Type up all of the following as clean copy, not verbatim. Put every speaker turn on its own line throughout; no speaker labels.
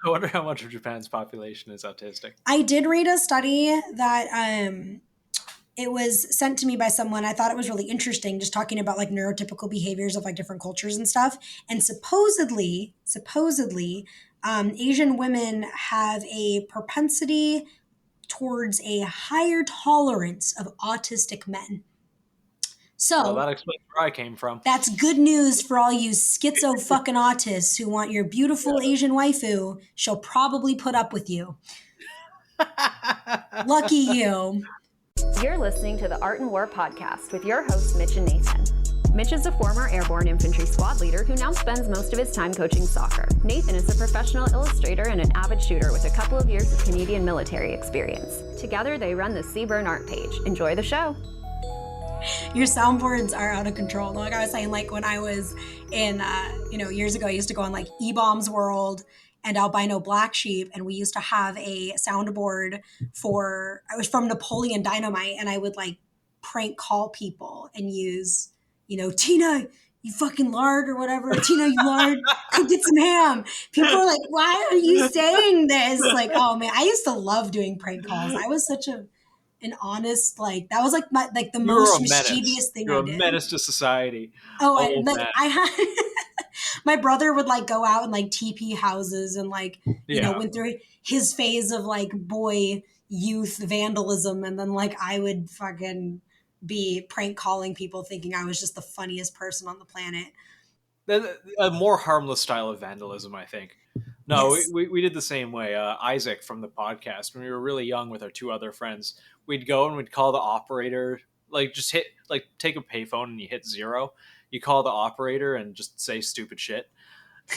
I wonder how much of Japan's population is autistic.
I did read a study that it was sent to me by someone. I thought it was really interesting, just talking about like neurotypical behaviors of like different cultures and stuff. And supposedly, Asian women have a propensity towards a higher tolerance of autistic men.
Well,
So
that explains where I came from.
that's good news for all you schizo fucking autists who want your beautiful Asian waifu. She'll probably put up with you. Lucky you.
You're listening to the Art and War podcast with your hosts, Mitch and Nathan. Mitch is a former airborne infantry squad leader who now spends most of his time coaching soccer. Nathan is a professional illustrator and an avid shooter with a couple of years of Canadian military experience. Together, they run the Seaburn Art page. Enjoy the show.
Your soundboards are out of control. Like I was saying, like when I was in, years ago, I used to go on like E-Bombs World and Albino Black Sheep, and we used to have a soundboard I was from Napoleon Dynamite, and I would like prank call people and use, Tina, you fucking lard or whatever. Tina, you lard, go get some ham. People are like, why are you saying this? Like, oh man, I used to love doing prank calls. I was such an honest, like that was like the most mischievous thing I did.
You're a menace to society.
Oh, I had my brother would like go out and like TP houses and like went through his phase of like boy youth vandalism, and then like I would fucking be prank calling people thinking I was just the funniest person on the planet.
A more harmless style of vandalism, I think. No, yes. we did the same way. Isaac from the podcast, when we were really young with our two other friends, we'd go and we'd call the operator, like just take a payphone and you hit 0. You call the operator and just say stupid shit.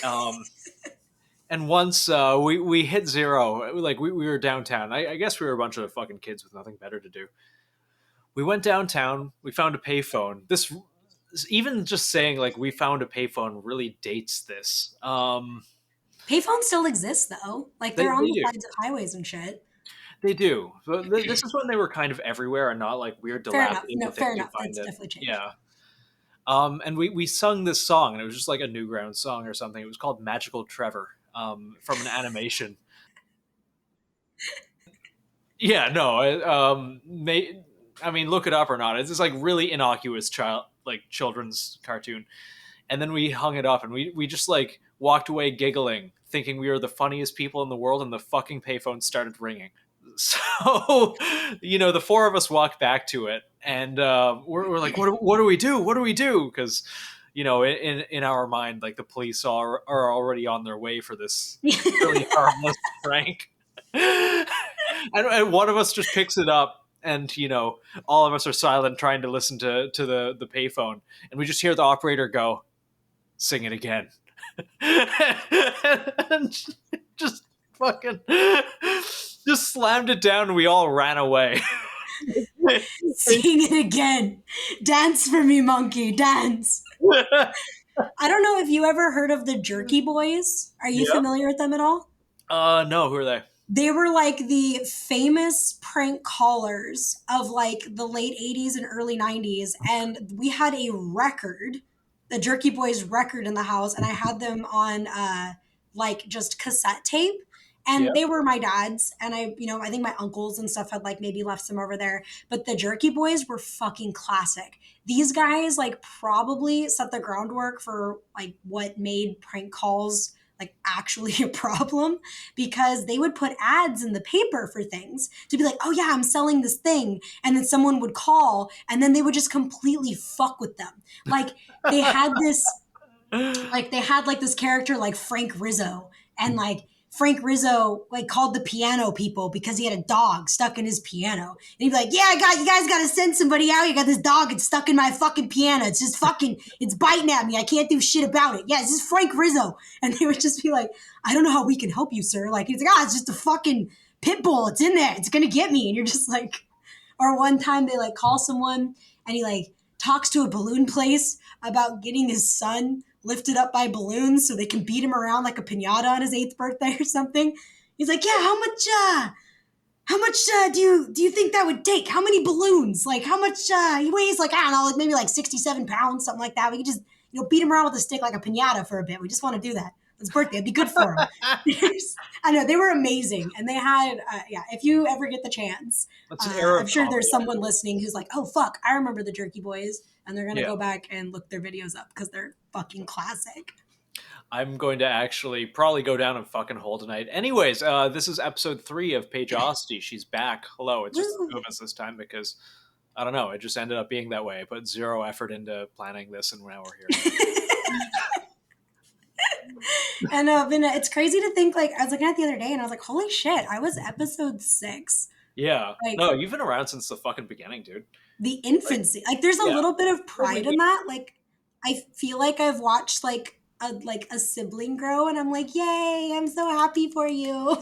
And once we hit 0, like we were downtown. I guess we were a bunch of fucking kids with nothing better to do. We went downtown. We found a payphone. This even just saying like we found a payphone really dates this.
Payphones still exist though. Like they're on the sides of highways and shit.
They do. But this is when they were kind of everywhere and not like weird dilapidated.
No, fair enough. That's definitely changed.
Yeah. And we sung this song, and it was just like a Newgrounds song or something. It was called Magical Trevor, from an animation. Yeah, no. I mean, look it up or not. It's just like really innocuous children's cartoon. And then we hung it up, and we just like walked away giggling, thinking we were the funniest people in the world, and the fucking payphone started ringing. So, the four of us walked back to it, and we're like, what do we do? What do we do? Because, in our mind, like the police are already on their way for this really harmless prank. And one of us just picks it up, and, all of us are silent trying to listen to the payphone. And we just hear the operator go, sing it again. And just fucking just slammed it down, and we all ran away.
Sing it again. Dance for me, monkey, dance. I don't know if you ever heard of the Jerky Boys. Are you familiar with them at all?
No, who are they?
They were like the famous prank callers of like the late 80s and early 90s. And we had a record, the Jerky Boys record in the house, and I had them on like just cassette tape. And they were my dad's, and I think my uncles and stuff had like maybe left some over there. But the Jerky Boys were fucking classic. These guys like probably set the groundwork for like what made prank calls like actually a problem, because they would put ads in the paper for things to be like, oh yeah, I'm selling this thing. And then someone would call, and then they would just completely fuck with them. Like they had this, this character like Frank Rizzo, and like Frank Rizzo like called the piano people because he had a dog stuck in his piano. And he'd be like, yeah, you guys got to send somebody out. You got this dog. It's stuck in my fucking piano. It's just it's biting at me. I can't do shit about it. Yeah, this is Frank Rizzo. And they would just be like, I don't know how we can help you, sir. Like, he's like, it's just a fucking pit bull. It's in there. It's going to get me. And you're just like, or one time they like call someone, and he like talks to a balloon place about getting his son lifted up by balloons so they can beat him around like a piñata on his 8th birthday or something. He's like, yeah, how much do you think that would take? How many balloons? Like how much, he weighs like, I don't know, like maybe like 67 pounds, something like that. We could just, beat him around with a stick like a piñata for a bit. We just want to do that. his birthday. It'd be good for him. I know, they were amazing. And they had, if you ever get the chance,
That's an era
I'm
of
sure there's
comedy.
someone listening who's like, oh, fuck, I remember the Jerky Boys. And they're going to
Yeah.
go back and look their videos up because they're fucking classic.
I'm going to actually probably go down and fucking hole tonight. Anyways, this is episode 3 of Paigeosity. She's back. Hello. It's just the two of us this time because, I don't know, it just ended up being that way. I put zero effort into planning this, and now we're here.
And it's crazy to think, like, I was looking at it the other day and I was like, holy shit, I was episode 6.
Yeah.
Like,
no, you've been around since the fucking beginning, dude.
The infancy. Like, there's a little bit of pride in that. Like, I feel like I've watched like a sibling grow, and I'm like, yay, I'm so happy for you.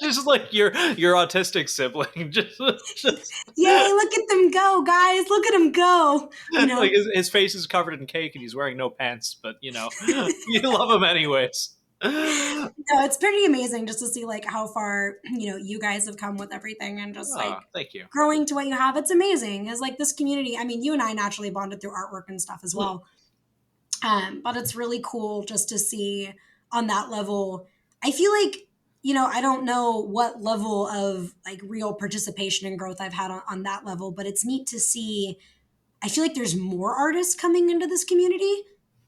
Just like your autistic sibling. just
Yay, look at them go, guys. Look at him go. You know?
Like his face is covered in cake and he's wearing no pants, but you love him anyways.
No, it's pretty amazing just to see like how far you guys have come with everything, and just like
thank you,
growing to what you have. It's amazing. It's like this community. I mean, you and I naturally bonded through artwork and stuff as well. But it's really cool just to see on that level. I feel like, I don't know what level of like real participation and growth I've had on that level, but it's neat to see. I feel like there's more artists coming into this community.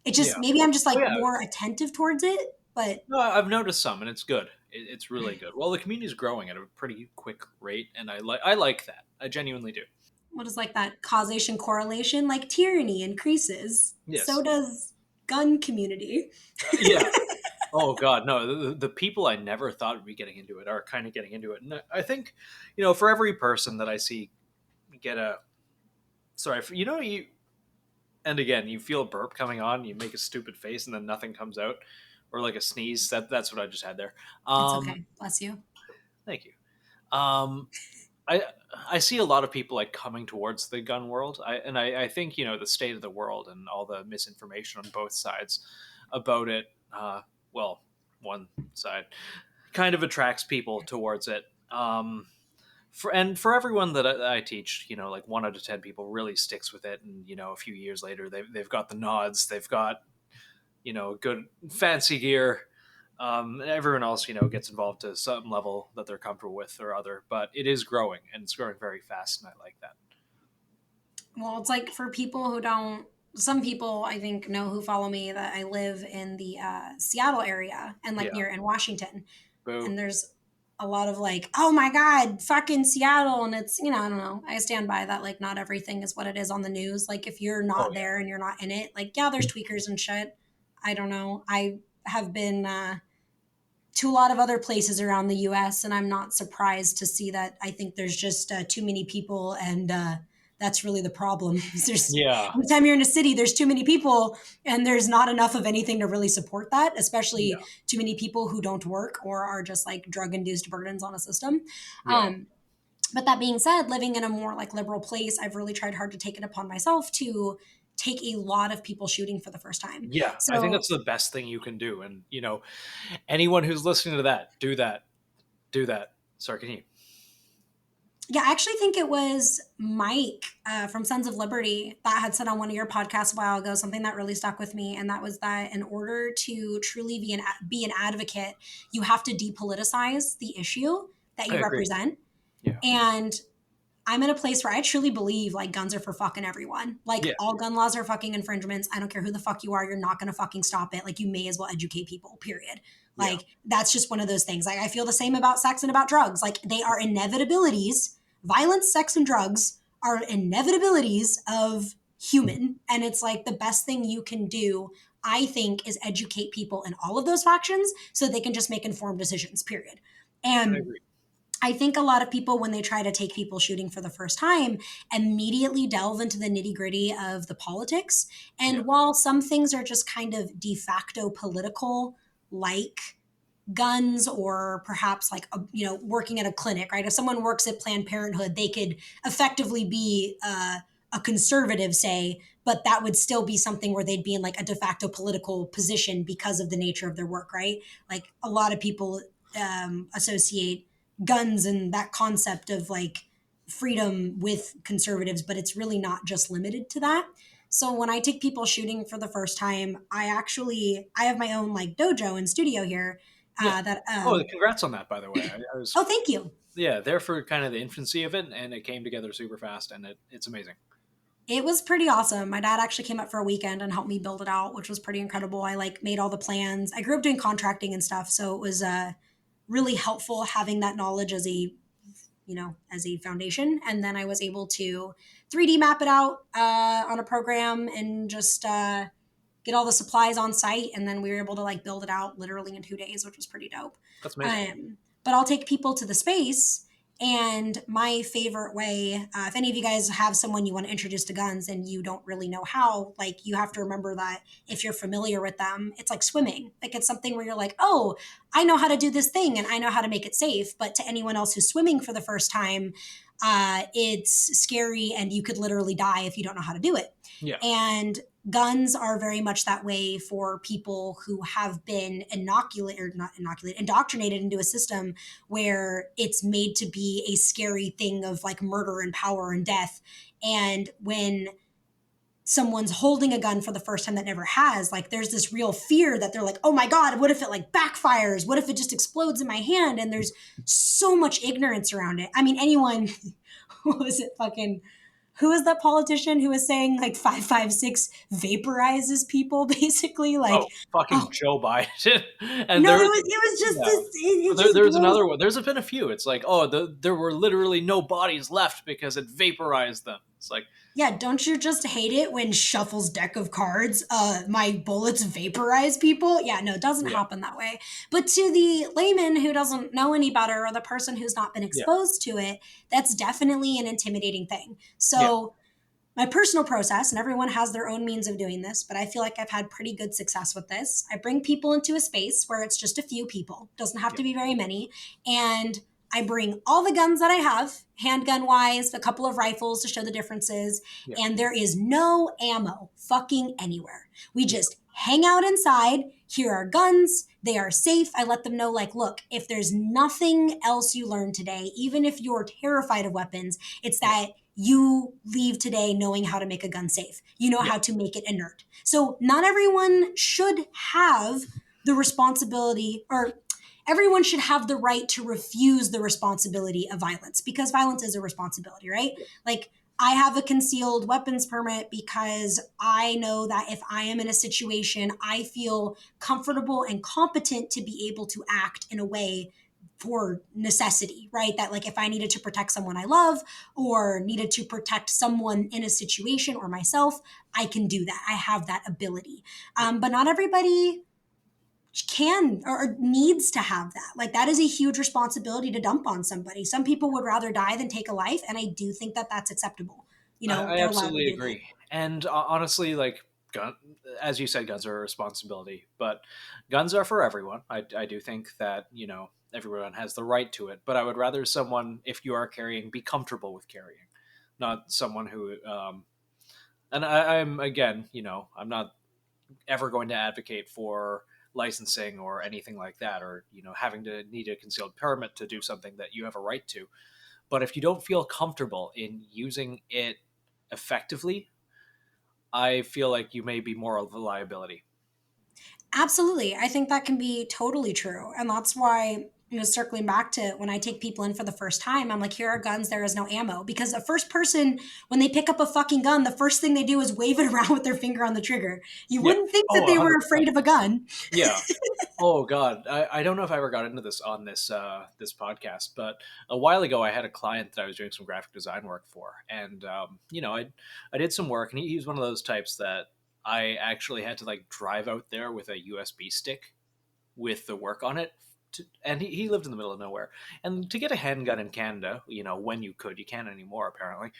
It just, maybe I'm just like more attentive towards it, but.
No, I've noticed some, and it's good. It's really good. Well, the community's growing at a pretty quick rate, and I like that. I genuinely do.
What is like that causation correlation? Like tyranny increases.
Yes.
So does gun community.
Yeah. Oh God, no. The people I never thought would be getting into it are kind of getting into it. And I think, for every person that I see get and again, you feel a burp coming on, you make a stupid face and then nothing comes out, or like a sneeze. That's what I just had there.
It's okay. Bless you.
Thank you. I see a lot of people like coming towards the gun world. I think, the state of the world and all the misinformation on both sides about it, one side kind of attracts people towards it. For everyone that I teach, like 1 out of 10 people really sticks with it. And, a few years later, they've got the nods, they've got, good fancy gear. Everyone else, gets involved to some level that they're comfortable with or other, but it is growing, and it's growing very fast, and I like that.
Well, it's like for people who don't, some people I think know who follow me that I live in the Seattle area and near in Washington.
Boom.
And there's a lot of like, oh my God, fucking Seattle. And it's, I don't know. I stand by that. Like, not everything is what it is on the news. Like, if you're not there and you're not in it, like, there's tweakers and shit. I don't know. I have been to a lot of other places around the US, and I'm not surprised to see that. I think there's just too many people, and that's really the problem. Anytime you're in a city, there's too many people, and there's not enough of anything to really support that, especially too many people who don't work or are just like drug-induced burdens on a system. But that being said, living in a more like liberal place, I've really tried hard to take it upon myself to take a lot of people shooting for the first time.
Yeah, so, I think that's the best thing you can do. And, anyone who's listening to that, do that. Sorry, can you?
Yeah, I actually think it was Mike from Sons of Liberty that had said on one of your podcasts a while ago something that really stuck with me, and that was that in order to truly be an advocate, you have to depoliticize the issue that you represent.
Yeah.
And I'm in a place where I truly believe like guns are for fucking everyone. Like all gun laws are fucking infringements. I don't care who the fuck you are. You're not going to fucking stop it. Like, you may as well educate people, period. Like, that's just one of those things. Like, I feel the same about sex and about drugs. Like, they are inevitabilities. Violence, sex, and drugs are inevitabilities of human. And it's like the best thing you can do, I think, is educate people in all of those factions so they can just make informed decisions, period. And I think a lot of people, when they try to take people shooting for the first time, immediately delve into the nitty gritty of the politics. And while some things are just kind of de facto political, like guns, or perhaps like, working at a clinic, right? If someone works at Planned Parenthood, they could effectively be a conservative, say, but that would still be something where they'd be in like a de facto political position because of the nature of their work, right? Like, a lot of people associate guns and that concept of like freedom with conservatives, but it's really not just limited to that. So when I take people shooting for the first time, I have my own like dojo and studio here.
Congrats on that, by the way. I was
Oh, thank you.
there for kind of the infancy of it, and it came together super fast, and it's amazing.
It was pretty awesome. My dad actually came up for a weekend and helped me build it out, which was pretty incredible. I like made all the plans. I grew up doing contracting and stuff, so it was really helpful having that knowledge as a foundation. And then I was able to 3D map it out on a program and just get all the supplies on site. And then we were able to like build it out literally in 2 days, which was pretty dope.
That's amazing.
But I'll take people to the space. And my favorite way, if any of you guys have someone you want to introduce to guns and you don't really know how, like you have to remember that if you're familiar with them, it's like swimming. Like it's something where you're like, oh, I know how to do this thing and I know how to make it safe. But to anyone else who's swimming for the first time, it's scary and you could literally die if you don't know how to do it.
Yeah.
And guns are very much that way for people who have been indoctrinated into a system where it's made to be a scary thing of like murder and power and death. And when someone's holding a gun for the first time that never has, like there's this real fear that they're like, oh my God, what if it like backfires? What if it just explodes in my hand? And there's so much ignorance around it. I mean, anyone, who was that politician who was saying like 5.56 vaporizes people basically? Like
Joe Biden. And
no, it was just
there's another one. There's been a few. It's like, there were literally no bodies left because it vaporized them. It's like,
yeah, don't you just hate it when Shuffle's deck of cards, my bullets vaporize people? Yeah, no, it doesn't happen that way. But to the layman who doesn't know any better or the person who's not been exposed to it, that's definitely an intimidating thing. So my personal process, and everyone has their own means of doing this, but I feel like I've had pretty good success with this. I bring people into a space where it's just a few people. Doesn't have to be very many. And I bring all the guns that I have, handgun wise, a couple of rifles to show the differences, and there is no ammo fucking anywhere. We just hang out inside. Here are guns. They are safe. I let them know, like, look, if there's nothing else you learn today, even if you're terrified of weapons, it's that you leave today knowing how to make a gun safe. You know how to make it inert. So not everyone should have the responsibility, or everyone should have the right to refuse the responsibility of violence, because violence is a responsibility, right? Like I have a concealed weapons permit because I know that if I am in a situation, I feel comfortable and competent to be able to act in a way for necessity, right? That like if I needed to protect someone I love or needed to protect someone in a situation or myself, I can do that. I have that ability. But not everybody can or needs to have that. Like that is a huge responsibility to dump on somebody. Some people would rather die than take a life, and I do think that that's acceptable.
I absolutely agree. And honestly, like as you said, guns are a responsibility, but guns are for everyone. I do think that everyone has the right to it, but I would rather someone, if you are carrying, be comfortable with carrying, not someone who and I'm again, I'm not ever going to advocate for licensing or anything like that, or having to need a concealed permit to do something that you have a right to. But if you don't feel comfortable in using it effectively, I feel like you may be more of a liability.
Absolutely. I think that can be totally true. And that's why, circling back to when I take people in for the first time, I'm like, here are guns, there is no ammo. Because the first person, when they pick up a fucking gun, the first thing they do is wave it around with their finger on the trigger. You wouldn't think that they 100%. Were afraid of a gun.
Yeah. Oh God. I don't know if I ever got into this on this podcast, but a while ago I had a client that I was doing some graphic design work for. And, I did some work, and he's one of those types that I actually had to like drive out there with a USB stick with the work on it. And he lived in the middle of nowhere. And to get a handgun in Canada, when you can't anymore apparently,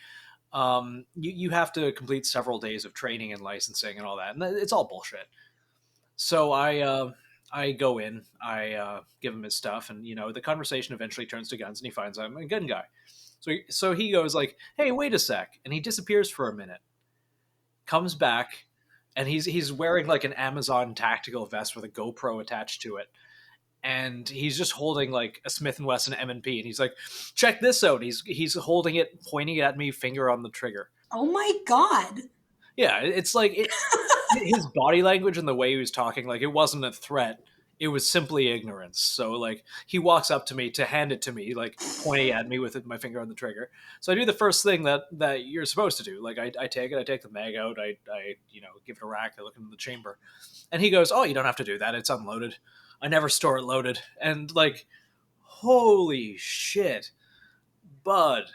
you have to complete several days of training and licensing and all that. And it's all bullshit. So I go in, I give him his stuff, and the conversation eventually turns to guns, and he finds I'm a gun guy. So he goes like, hey, wait a sec. And he disappears for a minute, comes back, and he's wearing like an Amazon tactical vest with a GoPro attached to it. And he's just holding like a Smith & Wesson M&P, and he's like, check this out. He's holding it, pointing it at me, finger on the trigger.
Oh my God.
Yeah, it's like his body language and the way he was talking, like, it wasn't a threat. It was simply ignorance. So, like, he walks up to me to hand it to me, like, pointing at me with my finger on the trigger. So I do the first thing that you're supposed to do. Like, I take it, I take the mag out, I give it a rack, I look into the chamber. And he goes, "Oh, you don't have to do that. It's unloaded. I never store it loaded." And, like, holy shit. Bud.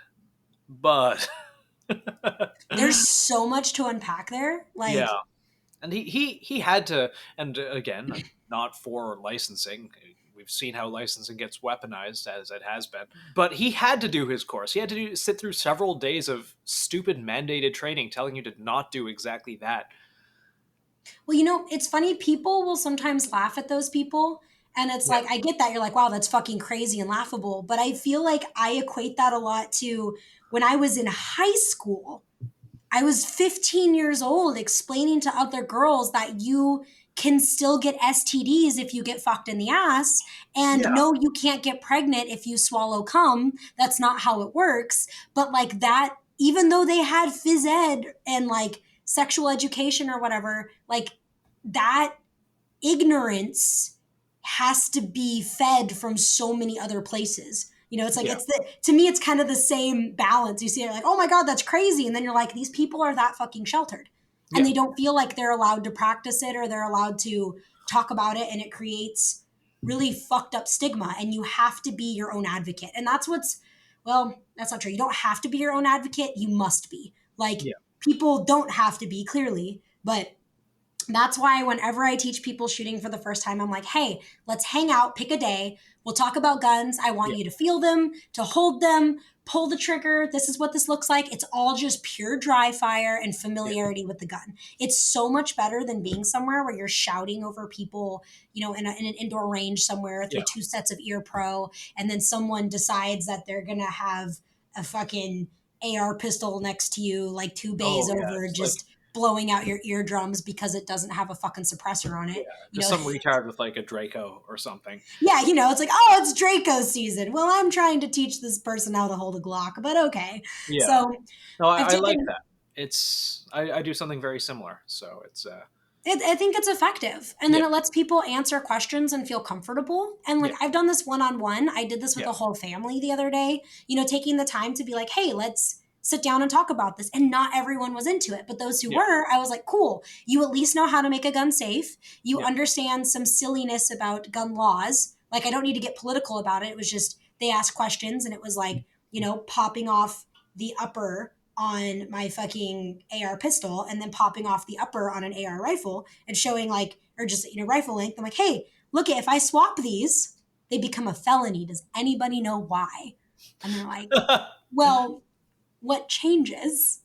There's so much to unpack there. Like,
Yeah. And he had to, and again, not for licensing. We've seen how licensing gets weaponized, as it has been. But he had to do his course. He had to sit through several days of stupid mandated training telling you to not do exactly that.
well, it's funny. People will sometimes laugh at those people. And it's
Yeah.
like, I get that. You're like, wow, that's fucking crazy and laughable. But I feel like I equate that a lot to when I was in high school. I was 15 years old explaining to other girls that you can still get STDs if you get fucked in the ass. And
Yeah.
no, you can't get pregnant if you swallow cum. That's not how it works. But like that, even though they had phys ed and like sexual education or whatever, like that ignorance has to be fed from so many other places. It's like,
Yeah.
to me, it's kind of the same balance. You see it like, oh my God, that's crazy. And then you're like, these people are that fucking sheltered and
Yeah.
they don't feel like they're allowed to practice it or they're allowed to talk about it. And it creates really fucked up stigma. And you have to be your own advocate. And that's that's not true. You don't have to be your own advocate. You must be. Like,
Yeah.
people don't have to be, clearly, but that's why whenever I teach people shooting for the first time, I'm like, hey, let's hang out, pick a day. We'll talk about guns. I want you to feel them, to hold them, pull the trigger. This is what this looks like. It's all just pure dry fire and familiarity with the gun. It's so much better than being somewhere where you're shouting over people, in an indoor range somewhere through 2 sets of ear pro. And then someone decides that they're going to have a fucking AR pistol next to you, like 2 bays over, just blowing out your eardrums because it doesn't have a fucking suppressor on it.
Just some retard with like a Draco or something.
Yeah, it's like, oh, it's Draco season. Well, I'm trying to teach this person how to hold a Glock, but okay.
Yeah.
So
no, I like that. It's I do something very similar. So it's
I think it's effective. And then it lets people answer questions and feel comfortable. And like, I've done this one-on-one. I did this with a whole family the other day, taking the time to be like, hey, let's sit down and talk about this. And not everyone was into it. But those who were, I was like, cool. You at least know how to make a gun safe. You understand some silliness about gun laws. Like, I don't need to get political about it. It was just, they asked questions and it was like, popping off the upper on my fucking AR pistol and then popping off the upper on an AR rifle and showing like, or just, rifle length. I'm like, hey, look, if I swap these, they become a felony. Does anybody know why? And they're like, well, what changes?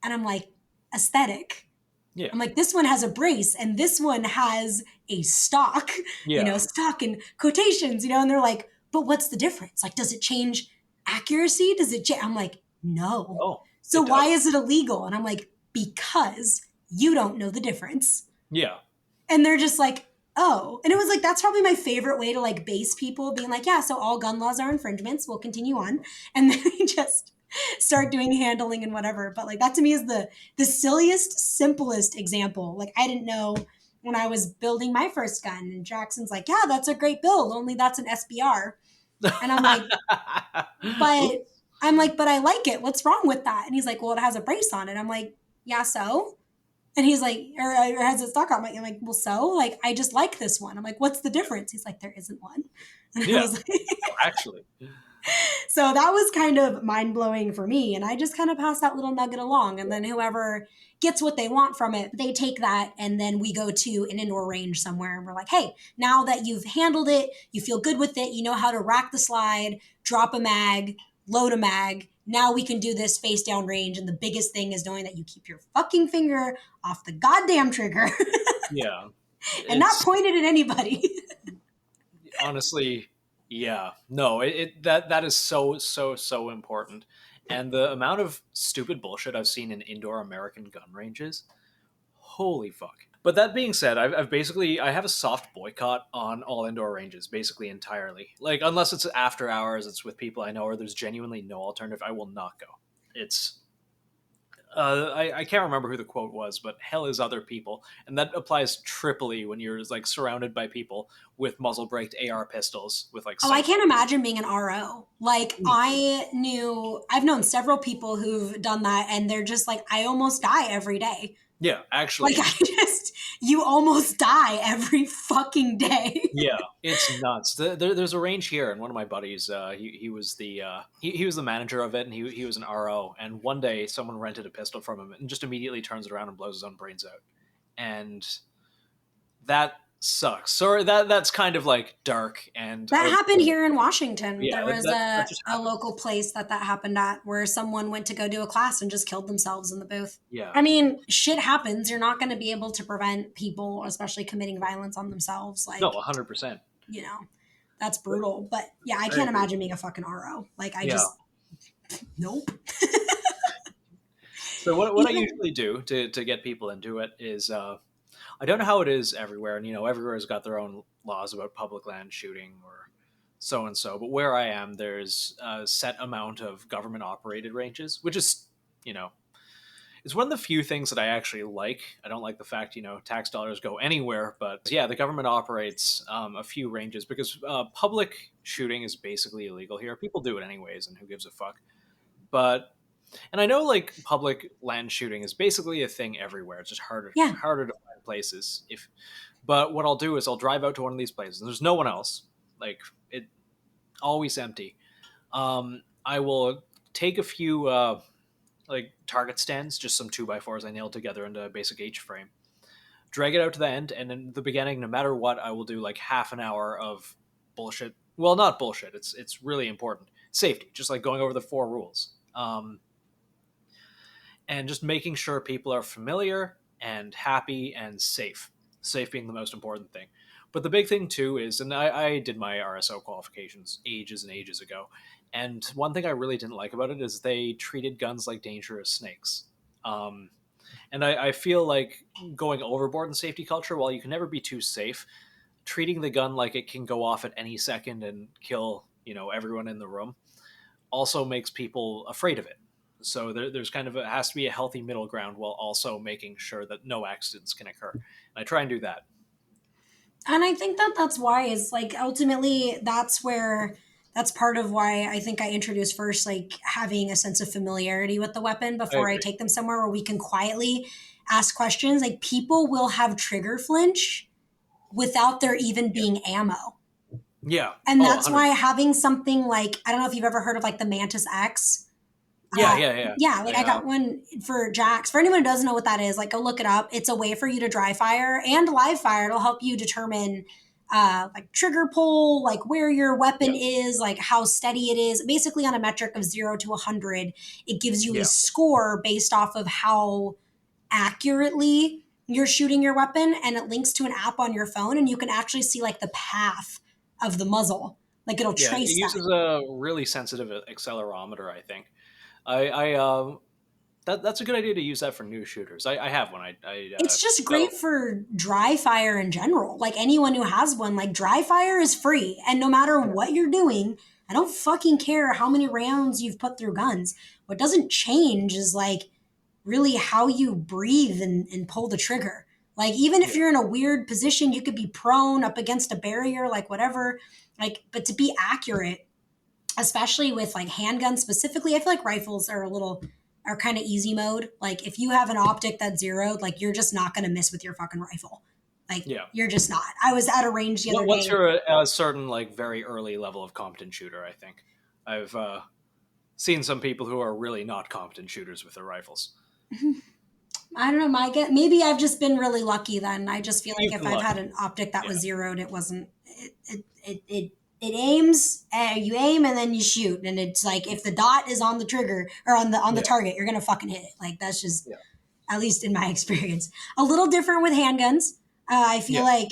And I'm like, aesthetic.
Yeah.
I'm like, this one has a brace and this one has a stock, stock in quotations, and they're like, but what's the difference? Like, does it change accuracy? Does it change? I'm like, no.
Oh,
so why is it illegal? And I'm like, because you don't know the difference.
Yeah.
And they're just like, oh. And it was like, that's probably my favorite way to like base people, being like, yeah, so all gun laws are infringements. We'll continue on. And then we just start doing handling and whatever. But like, that to me is the silliest, simplest example. Like, I didn't know when I was building my first gun, and Jackson's like, yeah, that's a great build, only that's an SBR. And I'm like, but I like it. What's wrong with that? And he's like, well, it has a brace on it. I'm like, yeah, so? And he's like, or has it stock on? I'm like, well, so? Like, I just like this one. I'm like, what's the difference? He's like, there isn't one. And I was like,
actually.
So that was kind of mind-blowing for me. And I just kind of passed that little nugget along. And then whoever gets what they want from it, they take that. And then we go to an indoor range somewhere. And we're like, hey, now that you've handled it, you feel good with it, you know how to rack the slide, drop a mag, load a mag. Now we can do this face down range. And the biggest thing is knowing that you keep your fucking finger off the goddamn trigger.
Yeah.
And not pointed at anybody.
Honestly, yeah. No, that is so important. And the amount of stupid bullshit I've seen in indoor American gun ranges, holy fuck. But that being said, I have a soft boycott on all indoor ranges, basically entirely. Like, unless it's after hours, it's with people I know, or there's genuinely no alternative, I will not go. It's I can't remember who the quote was, but hell is other people, and that applies triply when you're like surrounded by people with muzzle braked AR pistols with like.
Oh, I can't imagine being an RO. Like I've known several people who've done that, and they're just like, I almost die every day.
Yeah, actually.
Like you almost die every fucking day.
Yeah, it's nuts. There's a range here, and one of my buddies, he was the he was the manager of it, and he was an RO. And one day, someone rented a pistol from him, and just immediately turns it around and blows his own brains out. And that sucks. So that's kind of like dark. And
that happened here in Washington.
Yeah,
there was a local place that happened at, where someone went to go do a class and just killed themselves in the booth.
Yeah,
I mean, shit happens. You're not going to be able to prevent people, especially committing violence on themselves. Like,
no, 100%.
You know, that's brutal. But yeah, I can't imagine being a fucking RO. Like, just nope.
So what I usually do to get people into it is I don't know how it is everywhere, and everywhere's got their own laws about public land shooting or so and so. But where I am, there's a set amount of government operated ranges, which is, it's one of the few things that I actually like. I don't like the fact, tax dollars go anywhere, but yeah, the government operates a few ranges because public shooting is basically illegal here. People do it anyways, and who gives a fuck? And I know like public land shooting is basically a thing everywhere. It's just harder to find places. But what I'll do is I'll drive out to one of these places. And there's no one else. Like it always empty. I will take a few like target stands, just some 2x4s I nailed together into a basic H frame. Drag it out to the end, and in the beginning, no matter what, I will do like half an hour of bullshit. Well, not bullshit. It's really important. Safety, just like going over the 4 rules. And just making sure people are familiar and happy and safe. Safe being the most important thing. But the big thing too is, and I did my RSO qualifications ages and ages ago, and one thing I really didn't like about it is they treated guns like dangerous snakes. And I feel like going overboard in safety culture, while you can never be too safe, treating the gun like it can go off at any second and kill, everyone in the room also makes people afraid of it. So there's kind of it has to be a healthy middle ground while also making sure that no accidents can occur. And I try and do that.
And I think that's why is like ultimately that's part of why I think I introduced first like having a sense of familiarity with the weapon before I take them somewhere where we can quietly ask questions. Like people will have trigger flinch without there even being ammo.
Yeah.
And that's why having something like, I don't know if you've ever heard of like the Mantis X.
Yeah.
I got one for Jax. For anyone who doesn't know what that is, like go look it up. It's a way for you to dry fire and live fire. It'll help you determine like trigger pull, like where your weapon is, like how steady it is. Basically on a metric of 0 to 100, it gives you a score based off of how accurately you're shooting your weapon, and it links to an app on your phone, and you can actually see like the path of the muzzle. Like it'll trace
it uses a really sensitive accelerometer, I think. That's a good idea to use that for new shooters. I have one.
It's just great for dry fire in general. Like anyone who has one, like dry fire is free. And no matter what you're doing, I don't fucking care how many rounds you've put through guns. What doesn't change is like really how you breathe and pull the trigger. Like even if you're in a weird position, you could be prone up against a barrier, like whatever. Like, but to be accurate, especially with like handguns specifically, I feel like rifles are kind of easy mode. Like if you have an optic that's zeroed, like you're just not going to miss with your fucking rifle. Like you're just not. I was at a range the other day.
Once you're a certain like very early level of competent shooter, I think I've seen some people who are really not competent shooters with their rifles.
I don't know, maybe I've just been really lucky then. I just feel like if I've had an optic that was zeroed, it wasn't, it aims, you aim and then you shoot. And it's like, if the dot is on the trigger or on the target, you're going to fucking hit it. Like that's just, at least in my experience, a little different with handguns. I feel like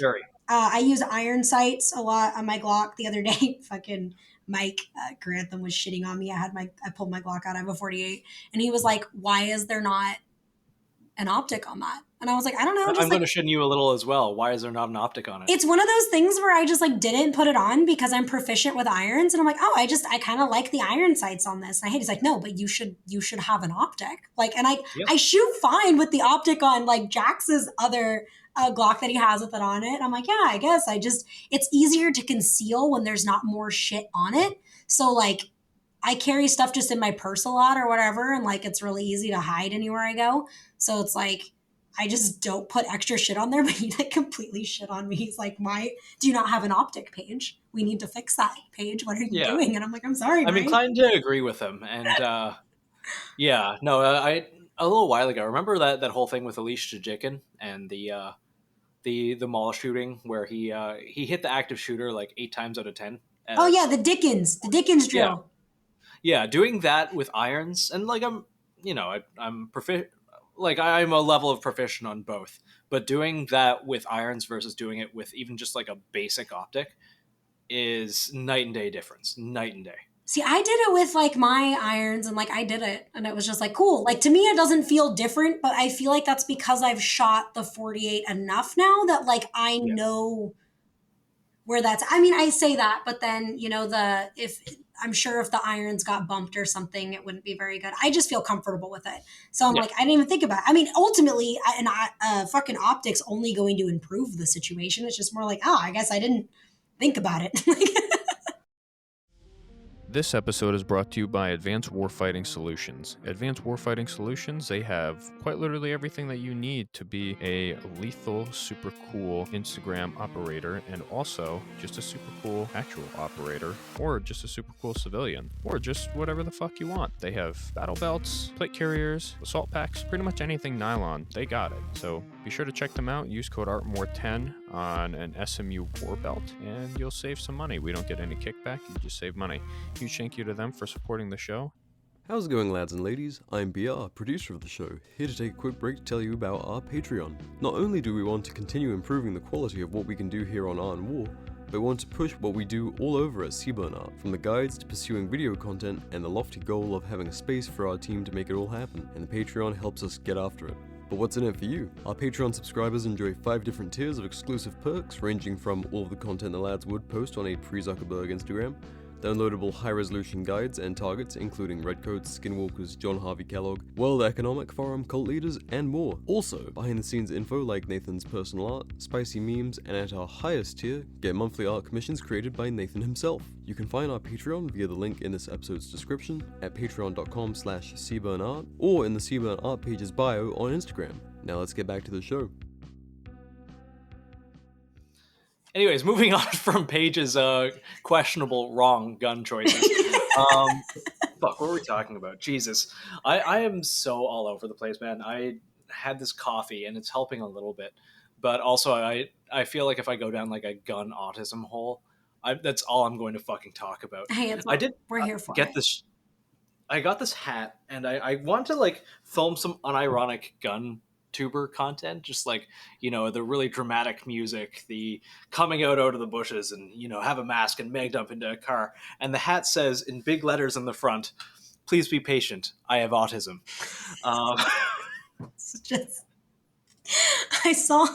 I use iron sights a lot on my Glock. The other day, fucking Mike Grantham was shitting on me. I pulled my Glock out. I have a 48, and he was like, "Why is there not an optic on that. And I was like, I don't know.
I'm going to shin you a little as well. Why is there not an optic on it?
It's one of those things where I just like didn't put it on because I'm proficient with irons. And I'm like, I kind of like the iron sights on this. And he's like, no, but you should have an optic. Like, and I shoot fine with the optic on like Jax's other Glock that he has with it on it. I'm like, yeah, I guess it's easier to conceal when there's not more shit on it. So like, I carry stuff just in my purse a lot or whatever. And like, it's really easy to hide anywhere I go. So it's like, I just don't put extra shit on there, but he like completely shit on me. He's like, do you not have an optic, Paige? We need to fix that, Paige. What are you doing? And I'm like, I'm sorry.
I'm inclined to agree with him. And I a little while ago, remember that whole thing with Alicia Jikin and the mall shooting where he hit the active shooter like 8 times out of 10.
Oh yeah, the Dickens drill.
Yeah, doing that with irons, and like I'm proficient. Like I'm a level of proficient on both, but doing that with irons versus doing it with even just like a basic optic is night and day difference. Night and day.
See, I did it with like my irons and like I did it and it was just like cool. Like to me, it doesn't feel different, but I feel like that's because I've shot the 48 enough now that like I know where that's, I mean, I say that, but then, I'm sure if the irons got bumped or something, it wouldn't be very good. I just feel comfortable with it. So I'm like, I didn't even think about it. I mean, ultimately, fucking optics only going to improve the situation. It's just more like, I guess I didn't think about it.
This episode is brought to you by Advanced Warfighting Solutions. Advanced Warfighting Solutions, they have quite literally everything that you need to be a lethal, super cool Instagram operator, and also just a super cool actual operator, or just a super cool civilian, or just whatever the fuck you want. They have battle belts, plate carriers, assault packs, pretty much anything nylon. They got it. So be sure to check them out. Use code ARTMORE10 on an SMU war belt, and you'll save some money. We don't get any kickback. You just save money. Huge thank you to them for supporting the show.
How's it going, lads and ladies? I'm BR, producer of the show, here to take a quick break to tell you about our Patreon. Not only do we want to continue improving the quality of what we can do here on Art and War, but we want to push what we do all over at Seaburn Art, from the guides to pursuing video content and the lofty goal of having a space for our team to make it all happen, and the Patreon helps us get after it. But what's in it for you? Our Patreon subscribers enjoy 5 different tiers of exclusive perks, ranging from all of the content the lads would post on a pre-Zuckerberg Instagram, downloadable high-resolution guides and targets including Redcoats, Skinwalkers, John Harvey Kellogg, World Economic Forum cult leaders, and more. Also, behind-the-scenes info like Nathan's personal art, spicy memes, and at our highest tier, get monthly art commissions created by Nathan himself. You can find our Patreon via the link in this episode's description at patreon.com/SeaburnArt or in the Seaburn Art page's bio on Instagram. Now let's get back to the show.
Anyways, moving on from Paige's questionable wrong gun choices. Fuck, what were we talking about? Jesus. I am so all over the place, man. I had this coffee and it's helping a little bit. But also I feel like if I go down like a gun autism hole, that's all I'm going to fucking talk about.
Hey, we're here for
get this. I got this hat and I want to like film some unironic gun tuber content, just like, the really dramatic music, the coming out of the bushes and, have a mask and mag dump into a car. And the hat says in big letters in the front, "Please be patient. I have autism."
It's just, I saw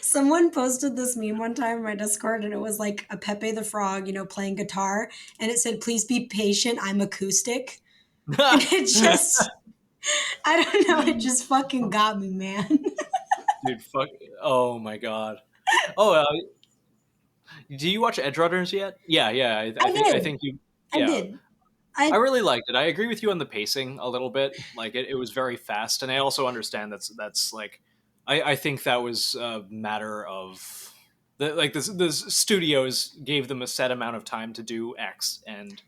someone posted this meme one time in my Discord and it was like a Pepe the Frog, playing guitar. And it said, "Please be patient. I'm acoustic." And it just... I don't know. It just fucking got me, man.
Dude, fuck. Oh, my God. Do you watch Edge Runners yet? Yeah. I think you... Yeah.
I did.
I really liked it. I agree with you on the pacing a little bit. Like, it was very fast. And I also understand that's like... I think that was a matter of... The studios gave them a set amount of time to do X, and...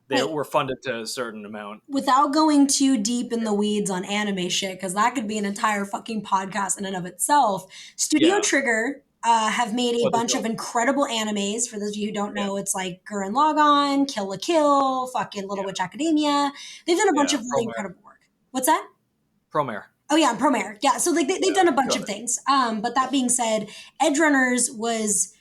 They were funded to a certain amount.
Without going too deep in the weeds on anime shit, because that could be an entire fucking podcast in and of itself. Studio Trigger have made a bunch of incredible animes. For those of you who don't know, it's like Gurren Lagann, Kill la Kill, fucking Little Witch Academia. They've done a bunch of really incredible work. What's that?
Promare.
Oh yeah, Promare. Yeah, so like they've done a bunch of things. But that being said, Edge Runners was...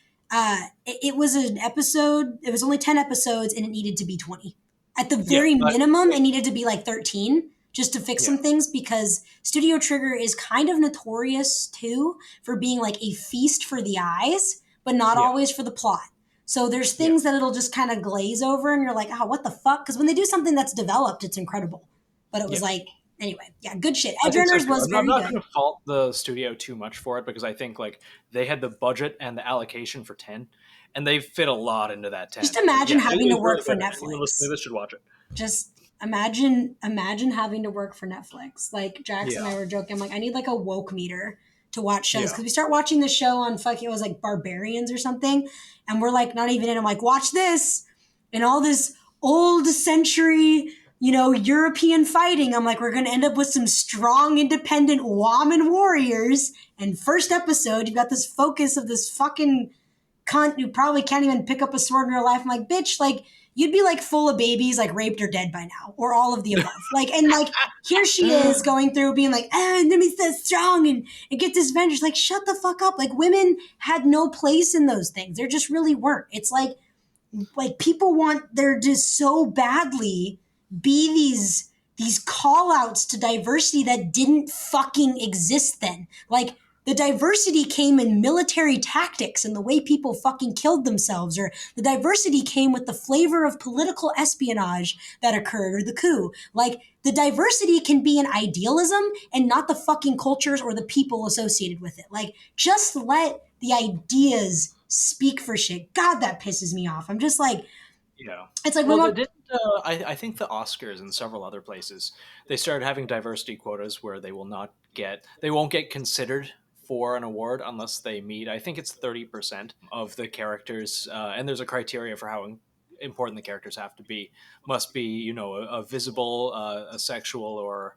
it was an episode, it was only 10 episodes and it needed to be 20. At the very minimum, it needed to be like 13 just to fix some things, because Studio Trigger is kind of notorious too for being like a feast for the eyes, but not always for the plot. So there's things that it'll just kind of glaze over and you're like, oh, what the fuck? Because when they do something that's developed, it's incredible. But it was like, anyway, good shit. Edge Runners was very good.
I'm not going to fault the studio too much for it, because I think like they had the budget and the allocation for 10, and they fit a lot into that 10.
Just imagine having to work for Netflix.
Anyone listening to this should watch it.
Just imagine having to work for Netflix. Like Jax and I were joking. I'm like, I need like a woke meter to watch shows, because we start watching the show on fucking, it was like Barbarians or something, and we're like not even in. I'm like, watch this and all this old century, European fighting. I'm like, we're gonna end up with some strong, independent woman warriors. And first episode, you've got this focus of this fucking cunt who probably can't even pick up a sword in her life. I'm like, bitch, like, you'd be like full of babies, like raped or dead by now, or all of the above. And here she is going through being like, let me so strong and get this vengeance. Like, shut the fuck up. Like, women had no place in those things. There just really weren't. It's like people want, they're just so badly be these call outs to diversity that didn't fucking exist then. Like, the diversity came in military tactics and the way people fucking killed themselves, or the diversity came with the flavor of political espionage that occurred, or the coup. Like, the diversity can be an idealism and not the fucking cultures or the people associated with it. Like, just let the ideas speak for shit. God, that pisses me off. I'm just like, it's like,
I think the Oscars and several other places, they started having diversity quotas where they won't get considered for an award unless they meet, I think it's 30% of the characters, and there's a criteria for how important the characters have to be. Must be, a visible, a sexual or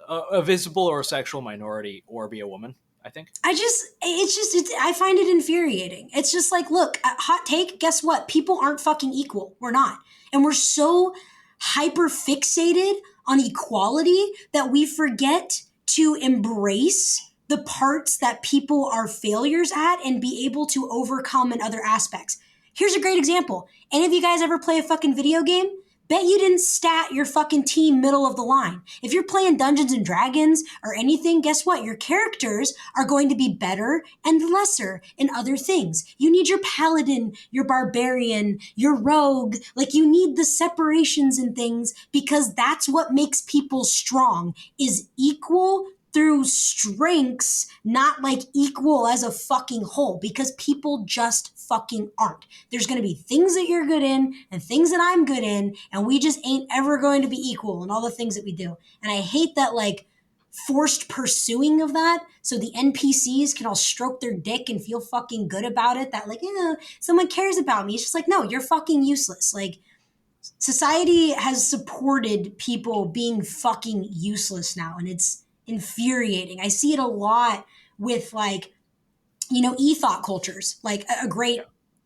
a visible or a sexual minority, or be a woman, I think.
I find it infuriating. It's just like, look, hot take, guess what? People aren't fucking equal. We're not. And we're so hyper fixated on equality that we forget to embrace the parts that people are failures at and be able to overcome in other aspects. Here's a great example. Any of you guys ever play a fucking video game? Bet you didn't stat your fucking team middle of the line. If you're playing Dungeons and Dragons or anything, guess what? Your characters are going to be better and lesser in other things. You need your paladin, your barbarian, your rogue. Like, you need the separations and things, because that's what makes people strong, is equal through strengths, not like equal as a fucking whole, because people just fucking aren't. There's going to be things that you're good in and things that I'm good in, and we just ain't ever going to be equal in all the things that we do. And I hate that like forced pursuing of that, so the NPCs can all stroke their dick and feel fucking good about it, that like, someone cares about me. It's just like, no, you're fucking useless. Like, society has supported people being fucking useless now, and it's infuriating. I see it a lot with like, e-thought cultures. Like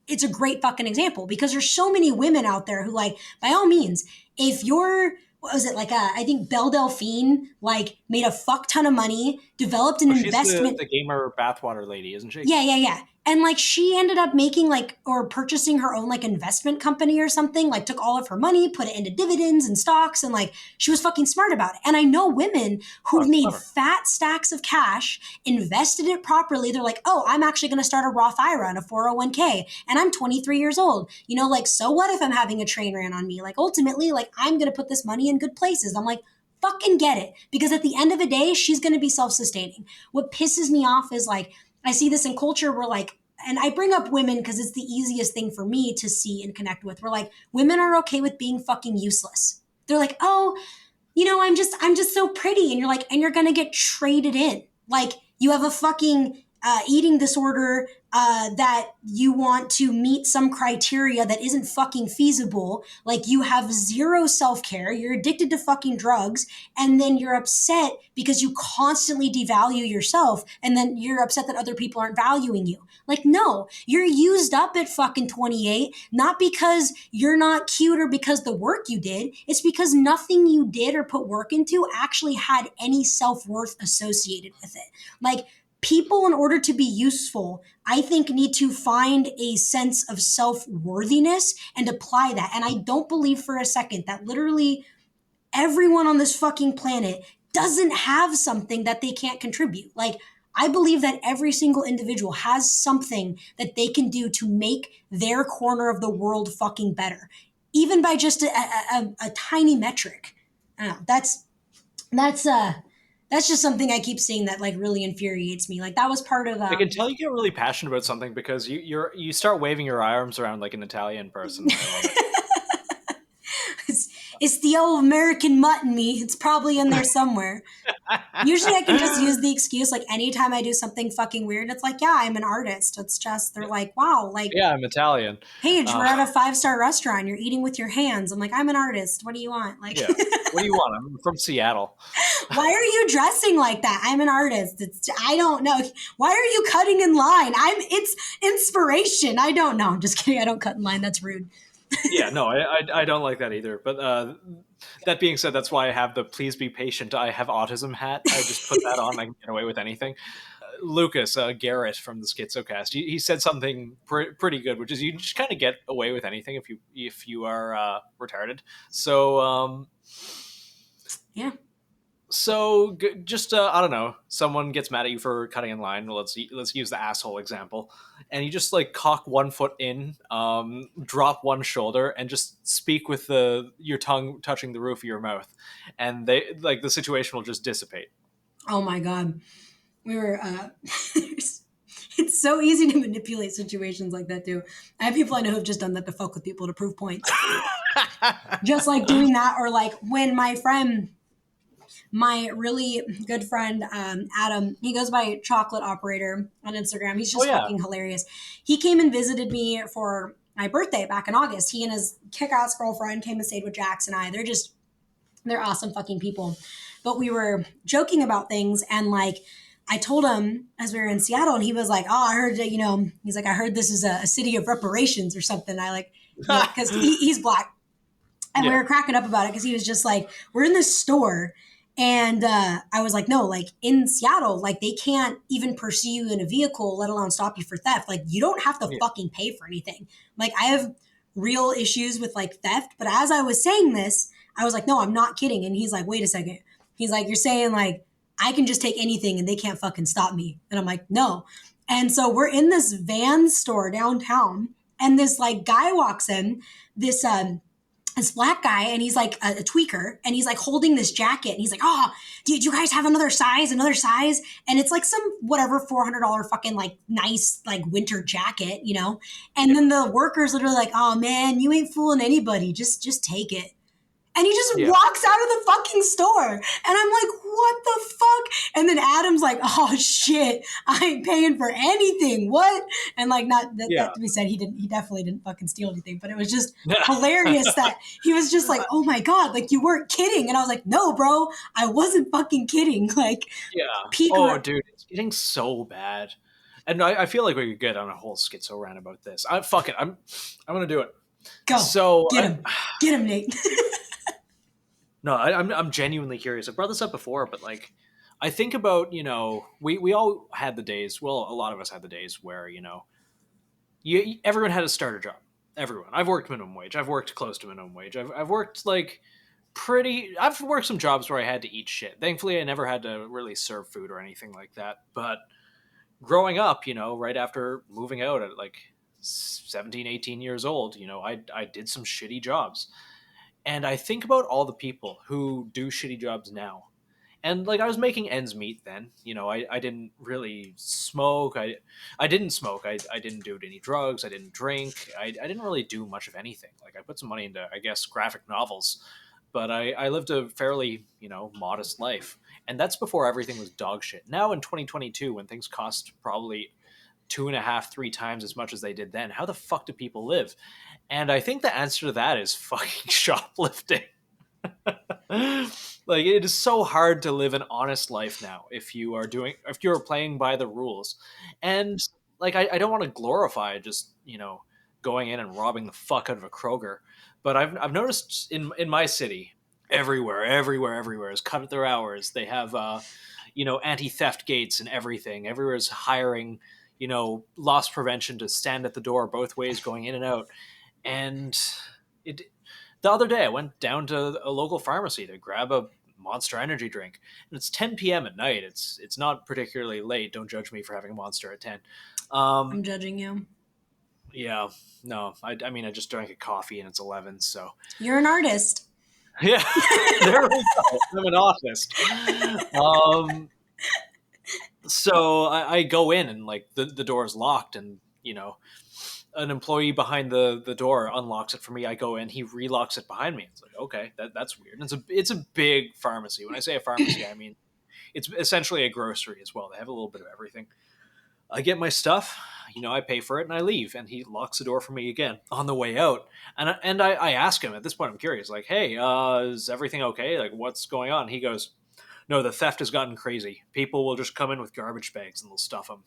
it's a great fucking example, because there's so many women out there who, like, by all means, if you're, what was it, like I think Belle Delphine, like, made a fuck ton of money, developed an investment.
She's the gamer bathwater lady, isn't she?
Yeah. And like, she ended up making like, or purchasing her own like investment company or something, like took all of her money, put it into dividends and stocks, and like, she was fucking smart about it. And I know women who've made fat stacks of cash, invested it properly. They're like, oh, I'm actually going to start a Roth IRA and a 401k, and I'm 23 years old. Like, so what if I'm having a train ran on me? Like, ultimately, like, I'm going to put this money in good places. I'm like, fucking get it. Because at the end of the day, she's going to be self-sustaining. What pisses me off is like, I see this in culture where like, and I bring up women because it's the easiest thing for me to see and connect with. We're like, women are okay with being fucking useless. They're like, oh, I'm just so pretty. And you're like, and you're going to get traded in. Like, you have a fucking eating disorder that you want to meet some criteria that isn't fucking feasible. Like, you have zero self-care, you're addicted to fucking drugs, and then you're upset because you constantly devalue yourself, and then you're upset that other people aren't valuing you. Like, no, you're used up at fucking 28, not because you're not cute or because the work you did. It's because nothing you did or put work into actually had any self-worth associated with it. Like, people, in order to be useful, I think, need to find a sense of self-worthiness and apply that. And I don't believe for a second that literally everyone on this fucking planet doesn't have something that they can't contribute. Like, I believe that every single individual has something that they can do to make their corner of the world fucking better, even by just a tiny metric. I don't know. That's just something I keep seeing that like really infuriates me. Like that was part of.
I can tell you get really passionate about something because you start waving your arms around like an Italian person. I love it.
It's the old American mutt in me. It's probably in there somewhere. Usually I can just use the excuse, like anytime I do something fucking weird, it's like, yeah, I'm an artist. It's just, they're like, wow, like,
Yeah, I'm Italian.
Paige, we're at a 5-star restaurant. You're eating with your hands. I'm like, I'm an artist. What do you want? Like,
Yeah. What do you want? I'm from Seattle.
why are you dressing like that? I'm an artist. I don't know. Why are you cutting in line? It's inspiration. I don't know. I'm just kidding. I don't cut in line. That's rude.
Yeah, no, I don't like that either. But that being said, that's why I have the "Please be patient, I have autism" hat. I just put that on. I can get away with anything. Lucas Garrett from the Schizocast, he said something pretty good, which is you just kind of get away with anything if you are retarded. So
Yeah.
So just I don't know, someone gets mad at you for cutting in line. Let's use the asshole example, and you just like cock one foot in, drop one shoulder, and just speak with your tongue touching the roof of your mouth, and they like the situation will just dissipate.
Oh my God. We were, it's so easy to manipulate situations like that too. I have people I know who've just done that to fuck with people to prove points. Just like doing that, or like when my really good friend, Adam, he goes by Chocolate Operator on Instagram. He's just fucking hilarious. He came and visited me for my birthday back in August. He and his kick-ass girlfriend came and stayed with Jax and I. They're awesome fucking people. But we were joking about things, and like, I told him as we were in Seattle, and he was like, oh, I heard that, he's like, I heard this is a city of reparations or something. I like, because he's black. And we were cracking up about it because he was just like, we're in this store. And I was like, no, like in Seattle, like they can't even pursue you in a vehicle, let alone stop you for theft. Like you don't have to fucking pay for anything. Like I have real issues with like theft. But as I was saying this, I was like, no, I'm not kidding. And he's like, wait a second. He's like, you're saying like, I can just take anything and they can't fucking stop me. And I'm like, no. And so we're in this van store downtown, and this like guy walks in, this black guy, and he's like a tweaker, and he's like holding this jacket, and he's like, oh, do you guys have another size? And it's like some whatever $400 fucking like nice like winter jacket, and then the worker's literally like, oh man, you ain't fooling anybody, just take it. And he just walks out of the fucking store. And I'm like, what the fuck? And then Adam's like, oh shit, I ain't paying for anything. What? And like, not that to be said, he definitely didn't fucking steal anything, but it was just hilarious that he was just like, oh my God, like you weren't kidding. And I was like, no, bro, I wasn't fucking kidding. Like,
dude, it's getting so bad. And I feel like we could get on a whole schizo rant about this. Fuck it. I'm going to do it.
Go.
So
get him, Nate.
No, I'm genuinely curious. I brought this up before, but like, I think about, we all had the days. Well, a lot of us had the days where, everyone had to start a job. Everyone. I've worked minimum wage. I've worked close to minimum wage. I've worked like I've worked some jobs where I had to eat shit. Thankfully, I never had to really serve food or anything like that. But growing up, right after moving out at like 17, 18 years old, I did some shitty jobs. And I think about all the people who do shitty jobs now. And like I was making ends meet then. I didn't really smoke. I didn't smoke. I didn't do any drugs. I didn't drink. I didn't really do much of anything. Like I put some money into, I guess, graphic novels. But I lived a fairly, modest life. And that's before everything was dog shit. Now in 2022, when things cost probably 2.5, 3 times as much as they did then, how the fuck do people live? And I think the answer to that is fucking shoplifting. Like it is so hard to live an honest life now if you're playing by the rules. And like I don't want to glorify just, going in and robbing the fuck out of a Kroger, but I've noticed in my city, everywhere is cut at their hours. They have anti-theft gates and everything. Everywhere is hiring loss prevention to stand at the door both ways going in and out. And The other day, I went down to a local pharmacy to grab a Monster Energy drink, and it's 10 p.m. at night. It's not particularly late. Don't judge me for having a Monster at 10.
I'm judging you.
Yeah, no, I mean, I just drank a coffee and it's 11, so.
You're an artist.
Yeah, there we go. I'm an artist. So I go in and like the door is locked, and you know, an employee behind the door unlocks it for me. I go in, he relocks it behind me. It's like, okay, that's weird. And it's a big pharmacy. When I say a pharmacy, I mean it's essentially a grocery as well. They have a little bit of everything. I get my stuff, you know, I pay for it and I leave, and he locks the door for me again on the way out. And I ask him at this point, I'm curious, like, hey, is everything okay? Like, what's going on? He goes, no, the theft has gotten crazy. People will just come in with garbage bags and they'll stuff them.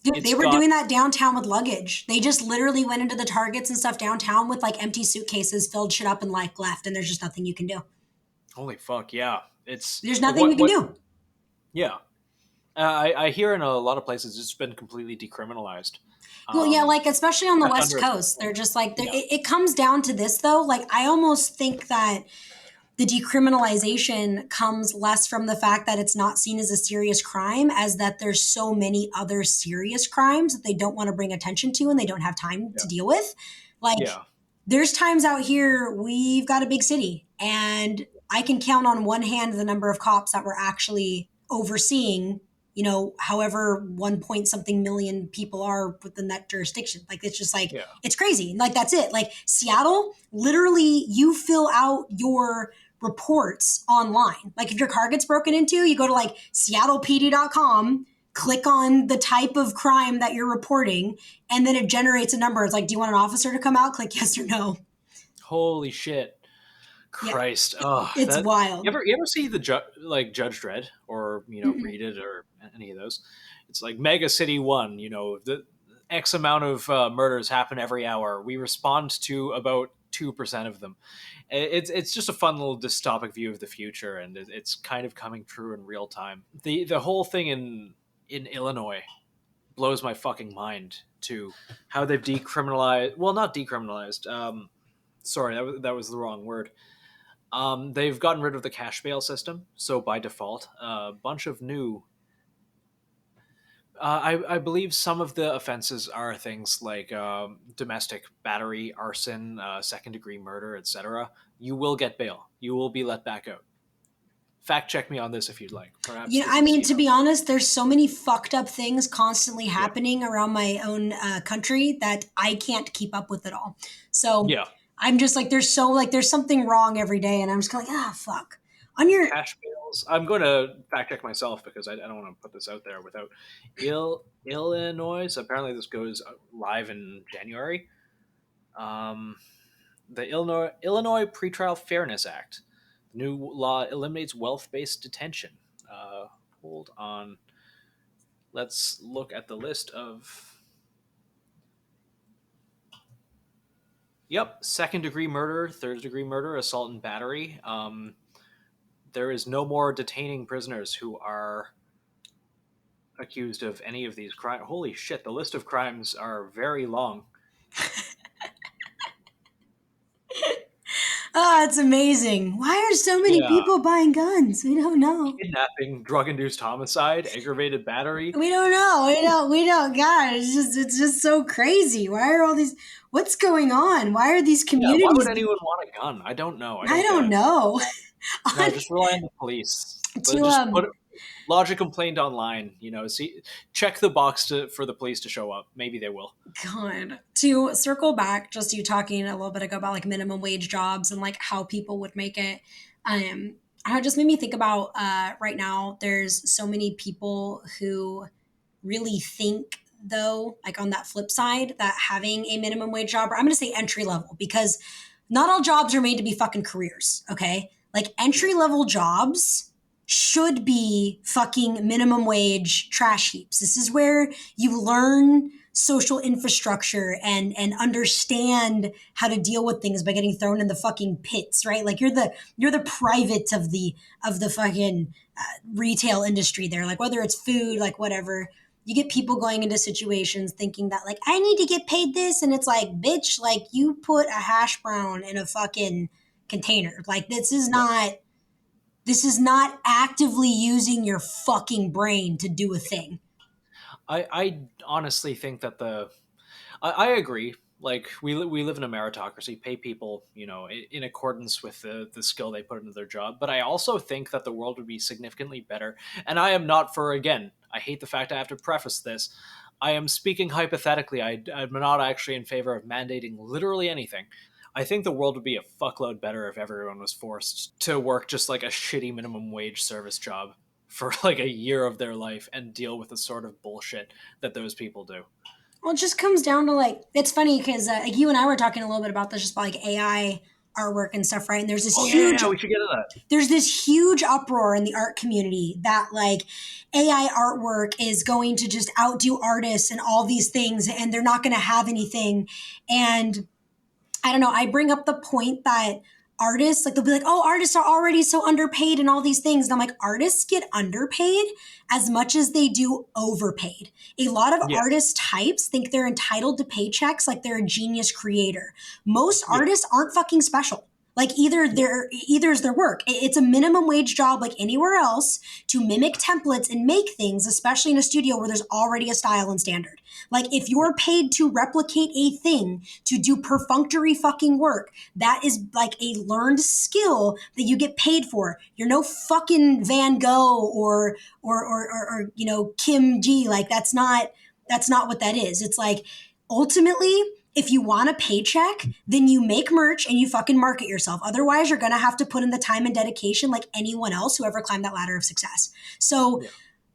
Dude, they were doing that downtown with luggage. They just literally went into the Targets and stuff downtown with like empty suitcases, filled shit up and like left, and there's just nothing you can do.
Holy fuck, yeah.
There's nothing you can do.
Yeah. I hear in a lot of places it's been completely decriminalized.
Well, yeah, like especially on the West Coast, they're just like, it comes down to this though. Like I almost think that the decriminalization comes less from the fact that it's not seen as a serious crime as that there's so many other serious crimes that they don't want to bring attention to and they don't have time to deal with. Like there's times out here, we've got a big city and I can count on one hand the number of cops that were actually overseeing, you know, however 1 point something million people are within that jurisdiction. Like, it's just like, it's crazy. Like, that's it. Like Seattle, literally you fill out your reports online. Like if your car gets broken into, you go to like seattlepd.com, click on the type of crime that you're reporting, and then it generates a number. It's like, do you want an officer to come out? Click yes or no.
Holy shit. Christ. Oh,
it's wild.
You ever see the Judge Dredd or, you know, read it or any of those? It's like Mega City 1, you know, the X amount of murders happen every hour. We respond to about 2% of them. It's just a fun little dystopic view of the future, and it's kind of coming true in real time. The whole thing in Illinois blows my fucking mind too. How they've decriminalized, well, not decriminalized. Sorry, that was the wrong word. They've gotten rid of the cash bail system, so by default, a bunch of new. I believe some of the offenses are things like domestic battery, arson, second-degree murder, etc. You will get bail. You will be let back out. Fact check me on this if you'd like. Perhaps.
Yeah, I mean, to be honest, there's so many fucked up things constantly happening around my own country that I can't keep up with it all. So I'm just like, there's something wrong every day, and I'm just like, fuck. On your
cash bails, I'm going to fact check myself because I don't want to put this out there without Illinois. So apparently this goes live in January. The Illinois Pretrial Fairness Act. The new law eliminates wealth-based detention. Hold on. Let's look at the list of... Yep, second-degree murder, third-degree murder, assault and battery. There is no more detaining prisoners who are accused of any of these crimes. Holy shit, the list of crimes are very long.
Oh, it's amazing. Why are so many people buying guns? We don't know.
Kidnapping, drug-induced homicide, aggravated battery.
We don't know. We don't. God, it's just so crazy. Why are all these... What's going on? Why are these communities...
why would anyone want a gun? I don't know.
I don't know.
No, just rely on the police. Lodge a complaint online. You know, check the box for the police to show up. Maybe they will.
God. To circle back, just you talking a little bit ago about like minimum wage jobs and like how people would make it. It just made me think about right now. There's so many people who really think, though, like on that flip side, that having a minimum wage job, or I'm going to say entry level, because not all jobs are made to be fucking careers. Okay. Like entry level jobs should be fucking minimum wage trash heaps. This is where you learn social infrastructure and understand how to deal with things by getting thrown in the fucking pits, right? Like you're the private of the fucking retail industry there, like whether it's food, like whatever. you get people going into situations thinking that like, I need to get paid this. And it's like, bitch, like you put a hash brown in a fucking container. Like this is not actively using your fucking brain to do a thing.
I honestly think that I agree. Like we live in a meritocracy, pay people, in accordance with the skill they put into their job. But I also think that the world would be significantly better. And I am not for, again, I hate the fact I have to preface this. I am speaking hypothetically. I'm not actually in favor of mandating literally anything. I think the world would be a fuckload better if everyone was forced to work just like a shitty minimum wage service job for like a year of their life and deal with the sort of bullshit that those people do.
Well, it just comes down to like, it's funny because like you and I were talking a little bit about this, just about like AI artwork and stuff, right? And there's this
we should get to that.
There's this huge uproar in the art community that like AI artwork is going to just outdo artists and all these things, and they're not going to have anything. And I don't know, I bring up the point that artists, like they'll be like, oh, artists are already so underpaid and all these things. And I'm like, artists get underpaid as much as they do overpaid. A lot of artist types think they're entitled to paychecks like they're a genius creator. Most artists aren't fucking special. Like either is their work. It's a minimum wage job like anywhere else to mimic templates and make things, especially in a studio where there's already a style and standard. Like if you're paid to replicate a thing, to do perfunctory fucking work, that is like a learned skill that you get paid for. You're no fucking Van Gogh or Kim G. Like that's not what that is. It's like ultimately, if you want a paycheck, then you make merch and you fucking market yourself. Otherwise, you're going to have to put in the time and dedication like anyone else who ever climbed that ladder of success. So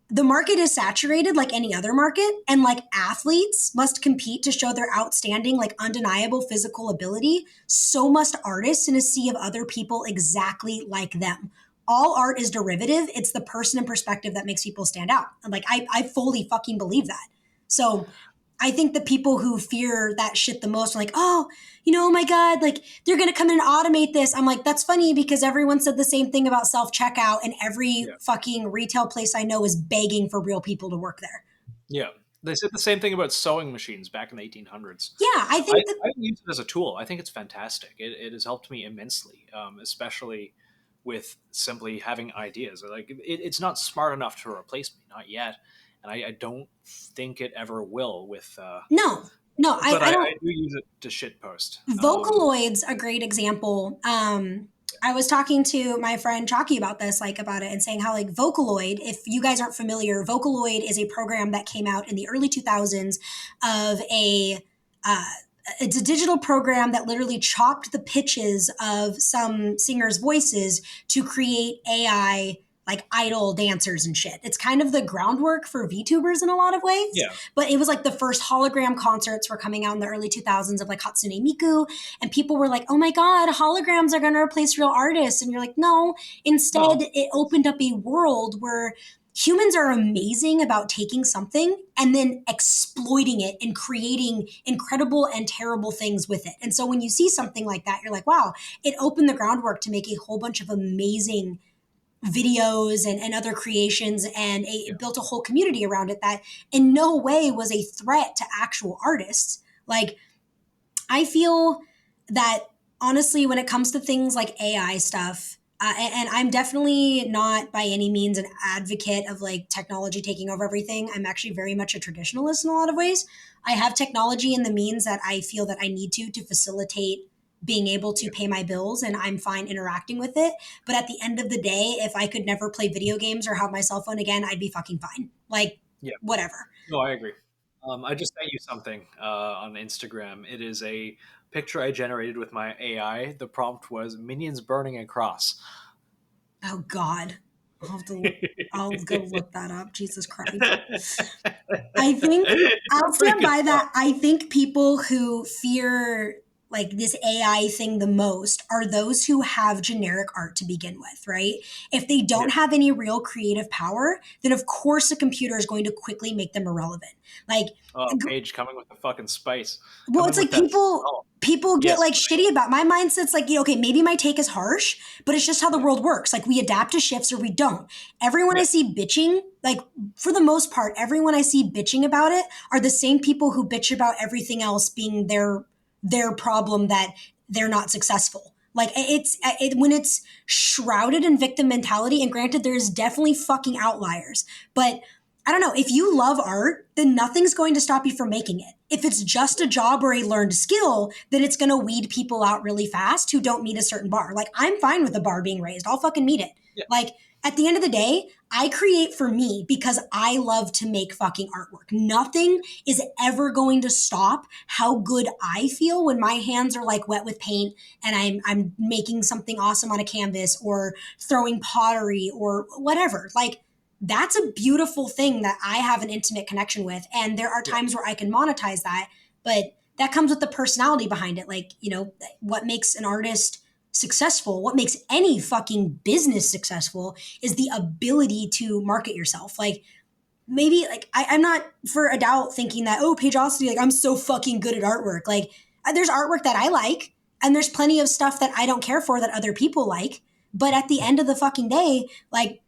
the market is saturated like any other market. And like athletes must compete to show their outstanding, like undeniable physical ability. So must artists in a sea of other people exactly like them. All art is derivative. It's the person and perspective that makes people stand out. And like, I fully fucking believe that. So I think the people who fear that shit the most are like, oh my God, like they're going to come in and automate this. I'm like, that's funny because everyone said the same thing about self-checkout and every fucking retail place I know is begging for real people to work there.
Yeah. They said the same thing about sewing machines back in the 1800s.
Yeah, I think
I use it as a tool. I think it's fantastic. It has helped me immensely, especially with simply having ideas. Like it's not smart enough to replace me, not yet. And I don't think it ever will with...
No, I don't.
I do use it to shitpost.
Vocaloid's a great example. I was talking to my friend Chalky about it and saying how like Vocaloid, if you guys aren't familiar, Vocaloid is a program that came out in the early 2000s of it's a digital program that literally chopped the pitches of some singers' voices to create AI like idol dancers and shit. It's kind of the groundwork for VTubers in a lot of ways.
Yeah.
But it was like the first hologram concerts were coming out in the early 2000s of like Hatsune Miku. And people were like, oh my God, holograms are going to replace real artists. And you're like, no. Instead, it opened up a world where humans are amazing about taking something and then exploiting it and creating incredible and terrible things with it. And so when you see something like that, you're like, wow, it opened the groundwork to make a whole bunch of amazing videos and other creations, and it built a whole community around it that in no way was a threat to actual artists. Like, I feel that honestly, when it comes to things like AI stuff, and I'm definitely not by any means an advocate of like technology taking over everything. I'm actually very much a traditionalist in a lot of ways. I have technology and the means that I feel that I need to facilitate being able to pay my bills, and I'm fine interacting with it. But at the end of the day, if I could never play video games or have my cell phone again, I'd be fucking fine. Like, whatever.
No, I agree. I just sent you something on Instagram. It is a picture I generated with my AI. The prompt was minions burning a cross.
Oh God. I'll go look that up. Jesus Christ. I think I'll stand by that. I think people who fear like this AI thing the most are those who have generic art to begin with, right? If they don't have any real creative power, then of course a computer is going to quickly make them irrelevant. Like,
Paige coming with the fucking spice.
well,
Coming
it's
with
like
that-
people get
Yes.
like shitty about my mindset's like, okay, maybe my take is harsh, but it's just how the world works. Like we adapt to shifts or we don't. Everyone I see bitching, like for the most part, everyone I see bitching about it are the same people who bitch about everything else being their problem that they're not successful. Like it's when it's shrouded in victim mentality, and granted, there's definitely fucking outliers, but I don't know. If you love art, then nothing's going to stop you from making it. If it's just a job or a learned skill, then it's going to weed people out really fast who don't meet a certain bar. Like, I'm fine with the bar being raised. I'll fucking meet it.
Yeah.
Like, at the end of the day, I create for me because I love to make fucking artwork. Nothing is ever going to stop how good I feel when my hands are like wet with paint and I'm making something awesome on a canvas or throwing pottery or whatever. Like, that's a beautiful thing that I have an intimate connection with. And there are times where I can monetize that, but that comes with the personality behind it. Like, you know, what makes an artist successful, what makes any fucking business successful is the ability to market yourself. Like, maybe like I'm not for a doubt thinking that, oh, Paigeosity, like I'm so fucking good at artwork. Like there's artwork that I like and there's plenty of stuff that I don't care for that other people like. But at the end of the fucking day, like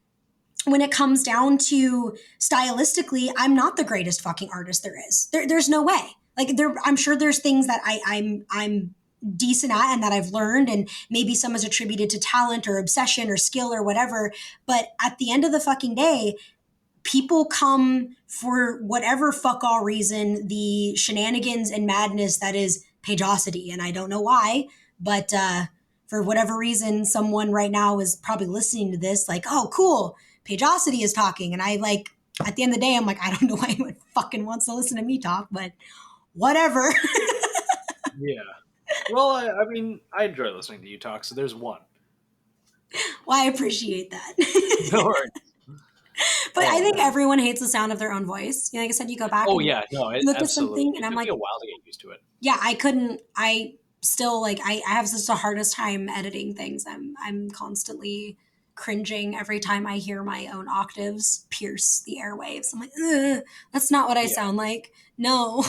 when it comes down to stylistically, I'm not the greatest fucking artist there is. There's no way. Like I'm sure there's things that I'm decent at and that I've learned, and maybe some is attributed to talent or obsession or skill or whatever. But at the end of the fucking day, people come for whatever fuck all reason, the shenanigans and madness that is Paigeosity. And I don't know why, but for whatever reason, someone right now is probably listening to this like, oh, cool, Paigeosity is talking. And I like, at the end of the day, I'm like, I don't know why anyone fucking wants to listen to me talk, but whatever.
Yeah. Well, I mean, I enjoy listening to you talk, so there's one.
Well, I appreciate that.
No worries.
But I think everyone hates the sound of their own voice. You know, like I said, you go back and
yeah, no,
look
absolutely.
at something and I'm
It
like,
took me a while to get used to it.
yeah, I still like, I have such the hardest time editing things. I'm constantly cringing every time I hear my own octaves pierce the airwaves. I'm like, ugh, that's not what I sound like. No.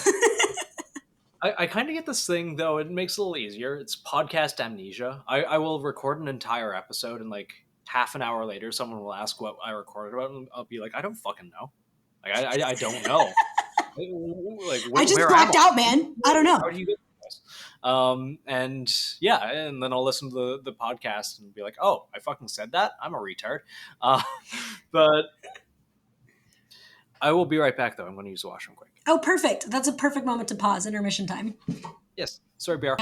I kind of get this thing, though. It makes it a little easier. It's podcast amnesia. I will record an entire episode, and like half an hour later, someone will ask what I recorded about, and I'll be like, I don't fucking know. Like, I don't know. Like,
I just blacked out, man. I don't know.
How do you get this? And yeah, and then I'll listen to the podcast and be like, oh, I fucking said that? I'm a retard. But I will be right back, though. I'm going to use the washroom quick.
Oh, perfect. That's a perfect moment to pause. Intermission time.
Yes. Sorry, BR.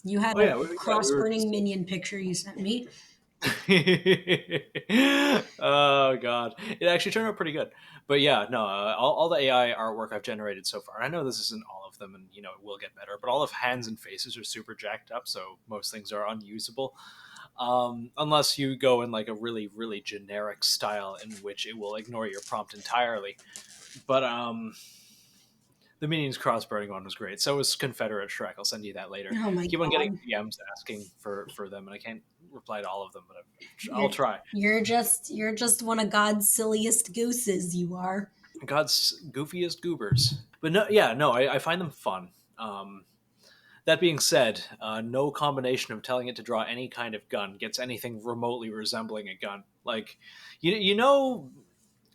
You had a cross-burning minion picture you sent me.
Oh god, it actually turned out pretty good. But yeah, no, all the AI artwork I've generated so far, and I know this isn't all of them, and you know it will get better, but all of hands and faces are super jacked up, so most things are unusable, unless you go in like a really really generic style in which it will ignore your prompt entirely. But the Minions cross-burning one was great. So was Confederate Shrek. I'll send you that later.
Oh my
Keep on
God.
getting DMs asking for them, and I can't reply to all of them, but I'll try.
You're just one of God's silliest gooses. You are.
God's goofiest goobers. But no, yeah, no, I find them fun. That being said, no combination of telling it to draw any kind of gun gets anything remotely resembling a gun. Like, you know,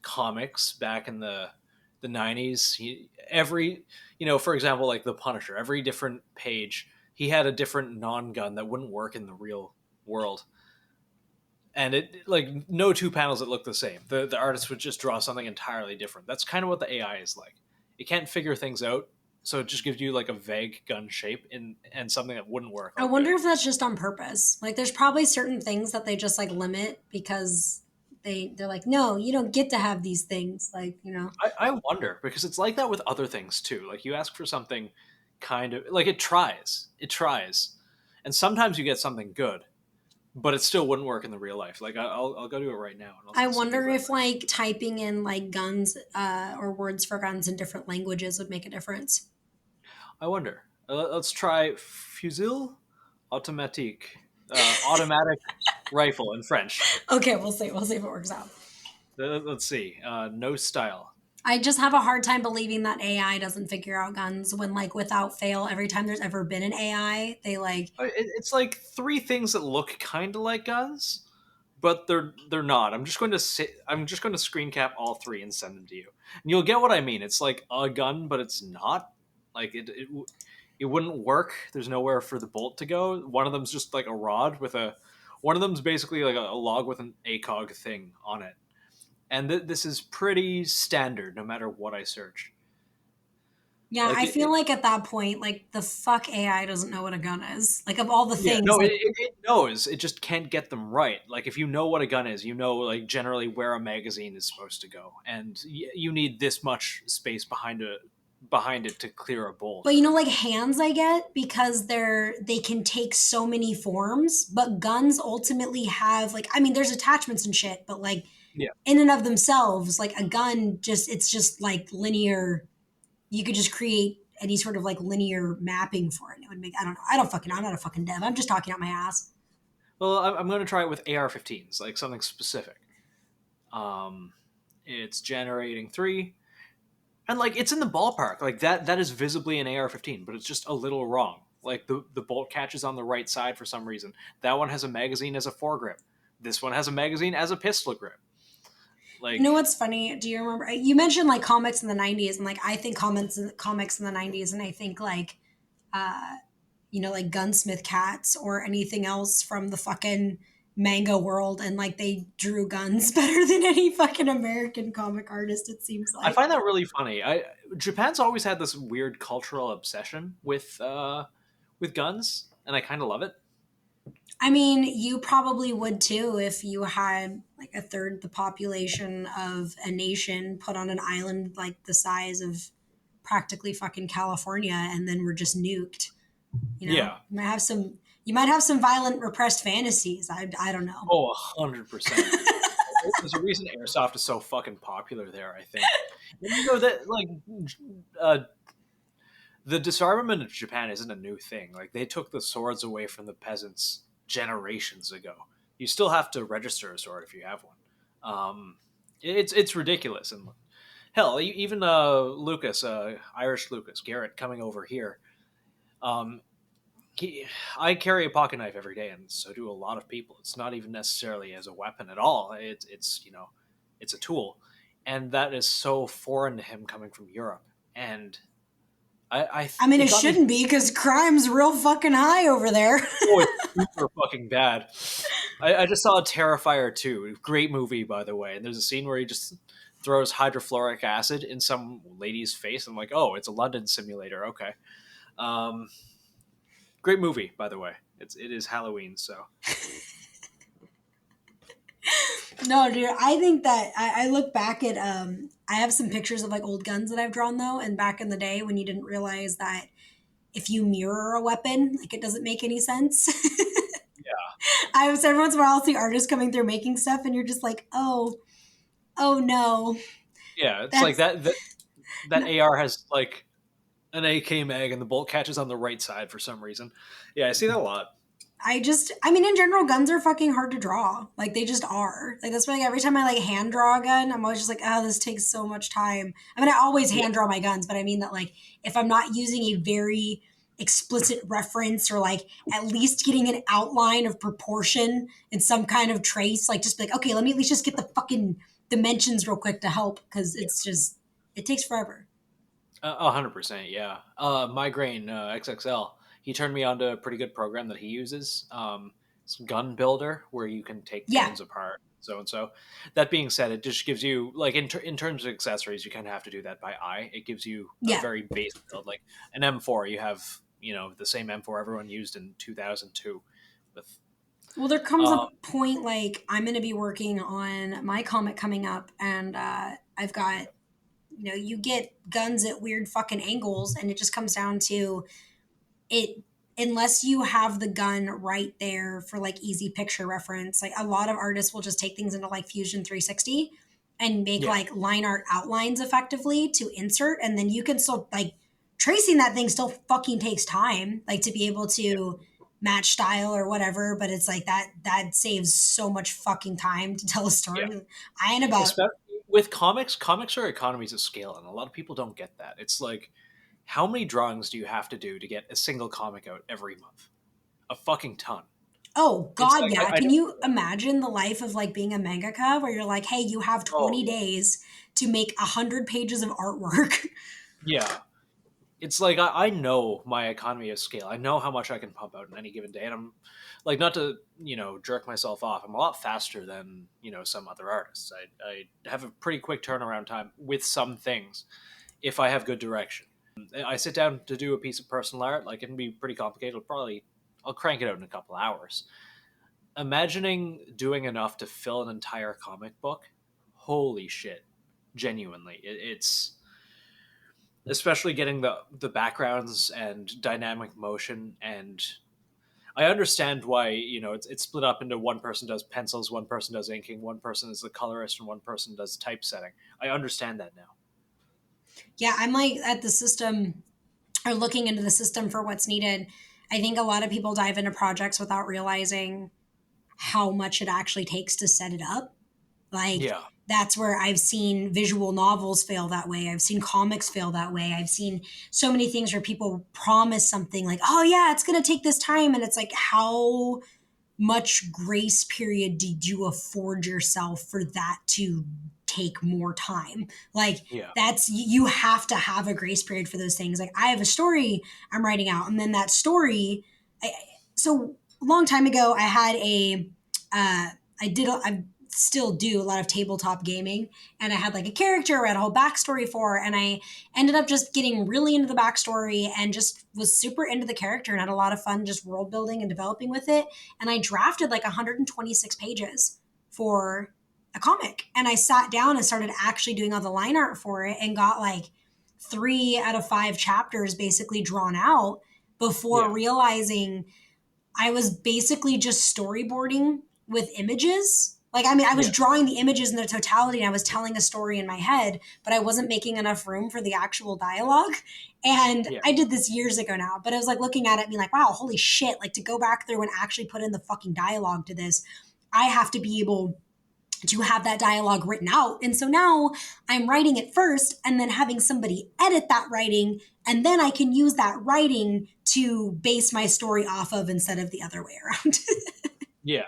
comics back in the 90s, for example, like the Punisher, every different page he had a different non-gun that wouldn't work in the real world, and it like no two panels that look the same. The artist would just draw something entirely different. That's kind of what the AI is like. It can't figure things out, so it just gives you like a vague gun shape and something that wouldn't work.
I wonder if that's just on purpose. Like there's probably certain things that they just like limit because they're like, no, you don't get to have these things. Like, you know,
I wonder, because it's like that with other things too. Like you ask for something kind of like it tries, and sometimes you get something good, but it still wouldn't work in the real life. Like I'll go do it right now. And
I wonder if like typing in like guns or words for guns in different languages would make a difference.
I wonder. Let's try fusil automatique, automatic rifle in French.
Okay, we'll see if it works out.
Let's see. No style.
I just have a hard time believing that AI doesn't figure out guns when, like, without fail, every time there's ever been an AI, they like.
It's like three things that look kind of like guns, but they're not. I'm just going to screen cap all three and send them to you, and you'll get what I mean. It's like a gun, but it's not. Like it wouldn't work. There's nowhere for the bolt to go. One of them's just like a rod with a. One of them's basically like a log with an ACOG thing on it, and this is pretty standard no matter what I search.
Yeah,
Like
I feel like at that point, like, the fuck AI doesn't know what a gun is. Like, of all the
Yeah,
things.
no,
like,
it knows. It just can't get them right. Like if you know what a gun is, you know like generally where a magazine is supposed to go, and you need this much space behind it to clear a bolt.
but like hands I get because they can take so many forms, but guns ultimately have like, I mean, there's attachments and shit, but like
Yeah.
in and of themselves, like a gun it's just like linear. You could just create any sort of like linear mapping for it. It would make, I don't know. I'm not a fucking dev. I'm just talking out my ass.
Well, I'm going to try it with AR-15s, like something specific. It's generating 3, and like it's in the ballpark. Like that is visibly an AR-15, but it's just a little wrong. Like the bolt catch is on the right side for some reason. That one has a magazine as a foregrip. This one has a magazine as a pistol grip. Like,
You know what's funny? Do you remember? You mentioned like comics in the 90s, and like I think comics in the 90s, and I think like, like Gunsmith Cats or anything else from the fucking manga world, and like they drew guns better than any fucking American comic artist, it seems
I
like.
find that really funny. Japan's always had this weird cultural obsession with guns, and I kind of love it.
I mean, you probably would too if you had like a third the population of a nation put on an island like the size of practically fucking California, and then we're just nuked.
Yeah.
You might have some violent repressed fantasies. I don't know.
Oh, 100%. There's a reason airsoft is so fucking popular there, I think. You know that, like, the disarmament of Japan isn't a new thing. Like, they took the swords away from the peasants generations ago. You still have to register a sword if you have one. It's ridiculous. And hell, even Lucas, Irish Lucas Garrett, coming over here, I carry a pocket knife every day, and so do a lot of people. It's not even necessarily as a weapon at all. It's a tool, and that is so foreign to him coming from Europe. And I
mean, it shouldn't be because crime's real fucking high over there.
Oh, it's super fucking bad. I just saw Terrifier 2. Great movie, by the way. And there's a scene where he just throws hydrofluoric acid in some lady's face. I'm like, oh, it's a London simulator. Okay. Great movie, by the way. It is Halloween, so.
No, dude, I think that I look back at I have some pictures of like old guns that I've drawn though, and back in the day when you didn't realize that if you mirror a weapon, like it doesn't make any sense.
Yeah.
I was every once in a while I'll see artists coming through making stuff, and you're just like, oh no.
Yeah, it's like that AR has like an AK mag and the bolt catches on the right side for some reason. Yeah, I see that a lot.
I mean, in general, guns are fucking hard to draw. Like, they just are. Like, that's why like, every time I, like, hand draw a gun, I'm always just like, oh, this takes so much time. I mean, I always hand draw my guns, but I mean that, like, if I'm not using a very explicit reference or, like, at least getting an outline of proportion and some kind of trace, like, just be like, okay, let me at least just get the fucking dimensions real quick to help, because it's just, it takes forever.
100%, yeah. Migraine XXL. He turned me on to a pretty good program that he uses. It's Gun Builder, where you can take things apart, so and so. That being said, it just gives you, like, in terms of accessories, you kind of have to do that by eye. It gives you a very basic build. Like an M4, you have, the same M4 everyone used in 2002.
Well, there comes a point, like, I'm going to be working on my comic coming up, and I've got, you get guns at weird fucking angles, and it just comes down to it, unless you have the gun right there for like easy picture reference. Like a lot of artists will just take things into like Fusion 360 and make like line art outlines effectively to insert, and then you can still like tracing that thing still fucking takes time, like to be able to match style or whatever. But it's like that saves so much fucking time to tell a story.
Yeah.
I ain't about
Especially with comics are economies of scale, and a lot of people don't get that. It's like, how many drawings do you have to do to get a single comic out every month? A fucking ton.
Oh
It's
God,
like,
yeah.
I
Can
don't-
you imagine the life of like being a mangaka where you're like, hey, you have 20
Oh,
days to make 100 pages of artwork.
yeah. It's like, I know my economy of scale. I know how much I can pump out in any given day. And I'm like, not to, jerk myself off. I'm a lot faster than, some other artists. I have a pretty quick turnaround time with some things if I have good direction. I sit down to do a piece of personal art, like it can be pretty complicated. I'll crank it out in a couple hours. Imagining doing enough to fill an entire comic book, holy shit. Genuinely. It's especially getting the backgrounds and dynamic motion, and I understand why it's split up into one person does pencils, one person does inking, one person is the colorist, and one person does typesetting. I understand that now.
Yeah, I'm like at the system or looking into the system for what's needed. I think a lot of people dive into projects without realizing how much it actually takes to set it up. Like
Yeah.
that's where I've seen visual novels fail that way. I've seen comics fail that way. I've seen so many things where people promise something like, "Oh yeah, it's going to take this time." And it's like, how much grace period did you afford yourself for that to take more time? Like
Yeah.
that's, you have to have a grace period for those things. Like I have a story I'm writing out, and then that story, so a long time ago I had I still do a lot of tabletop gaming, and I had like a character I had a whole backstory for, and I ended up just getting really into the backstory and just was super into the character and had a lot of fun just world building and developing with it. And I drafted like 126 pages for a comic, and I sat down and started actually doing all the line art for it and got like 3 out of 5 chapters basically drawn out before realizing I was basically just storyboarding with images. Like, I mean, I was drawing the images in their totality and I was telling a story in my head, but I wasn't making enough room for the actual dialogue. And I did this years ago now, but I was like looking at it and being like, wow, holy shit. Like to go back through and actually put in the fucking dialogue to this, I have to be able to have that dialogue written out. And so now I'm writing it first and then having somebody edit that writing. And then I can use that writing to base my story off of instead of the other way around.
Yeah.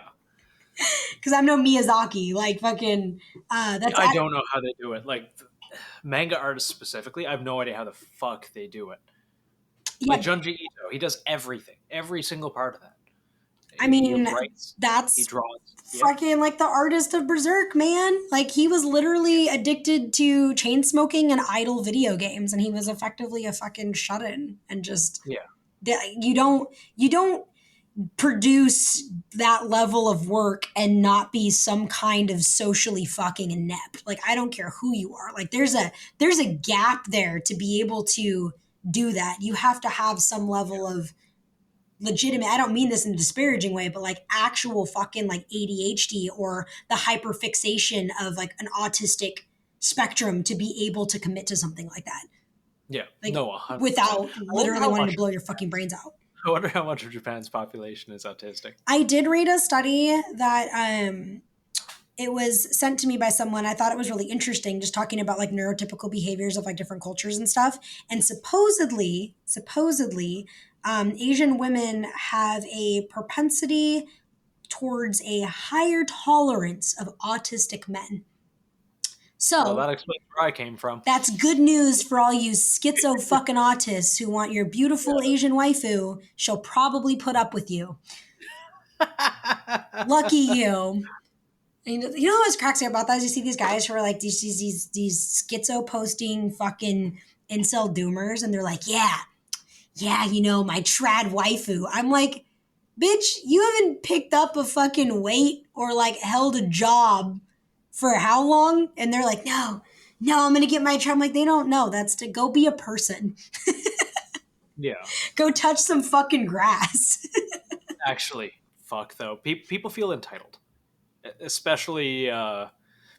Because I'm no Miyazaki. Like fucking,
I don't know how they do it. Like manga artists specifically, I have no idea how the fuck they do it. Like Junji Ito, he does everything. Every single part of that.
I mean,
he writes,
that's
he draws.
fucking like the artist of Berserk, man. Like he was literally addicted to chain smoking and idle video games, and he was effectively a fucking shut-in. And just you don't produce that level of work and not be some kind of socially fucking inept. Like I don't care who you are. Like there's a gap there to be able to do that. You have to have some level of legitimate, I don't mean this in a disparaging way, but like actual fucking like ADHD or the hyperfixation of like an autistic spectrum to be able to commit to something like that.
Yeah.
Like,
no, 100%.
without literally wanting to blow your fucking brains out.
I wonder how much of Japan's population is autistic.
I did read a study that it was sent to me by someone. I thought it was really interesting, just talking about like neurotypical behaviors of like different cultures and stuff. And supposedly, Asian women have a propensity towards a higher tolerance of autistic men. So
well, that explains where I came from.
That's good news for all you schizo fucking autists who want your beautiful Asian waifu. She'll probably put up with you. Lucky you. And you know what's cracks me about that is you see these guys who are like these schizo posting fucking incel doomers, and they're like, yeah, my trad waifu. I'm like, bitch, you haven't picked up a fucking weight or like held a job for how long? And they're like, no, I'm going to get my trad. I'm like, they don't know. That's to go be a person.
Yeah.
Go touch some fucking grass.
Actually, fuck though. People feel entitled. Especially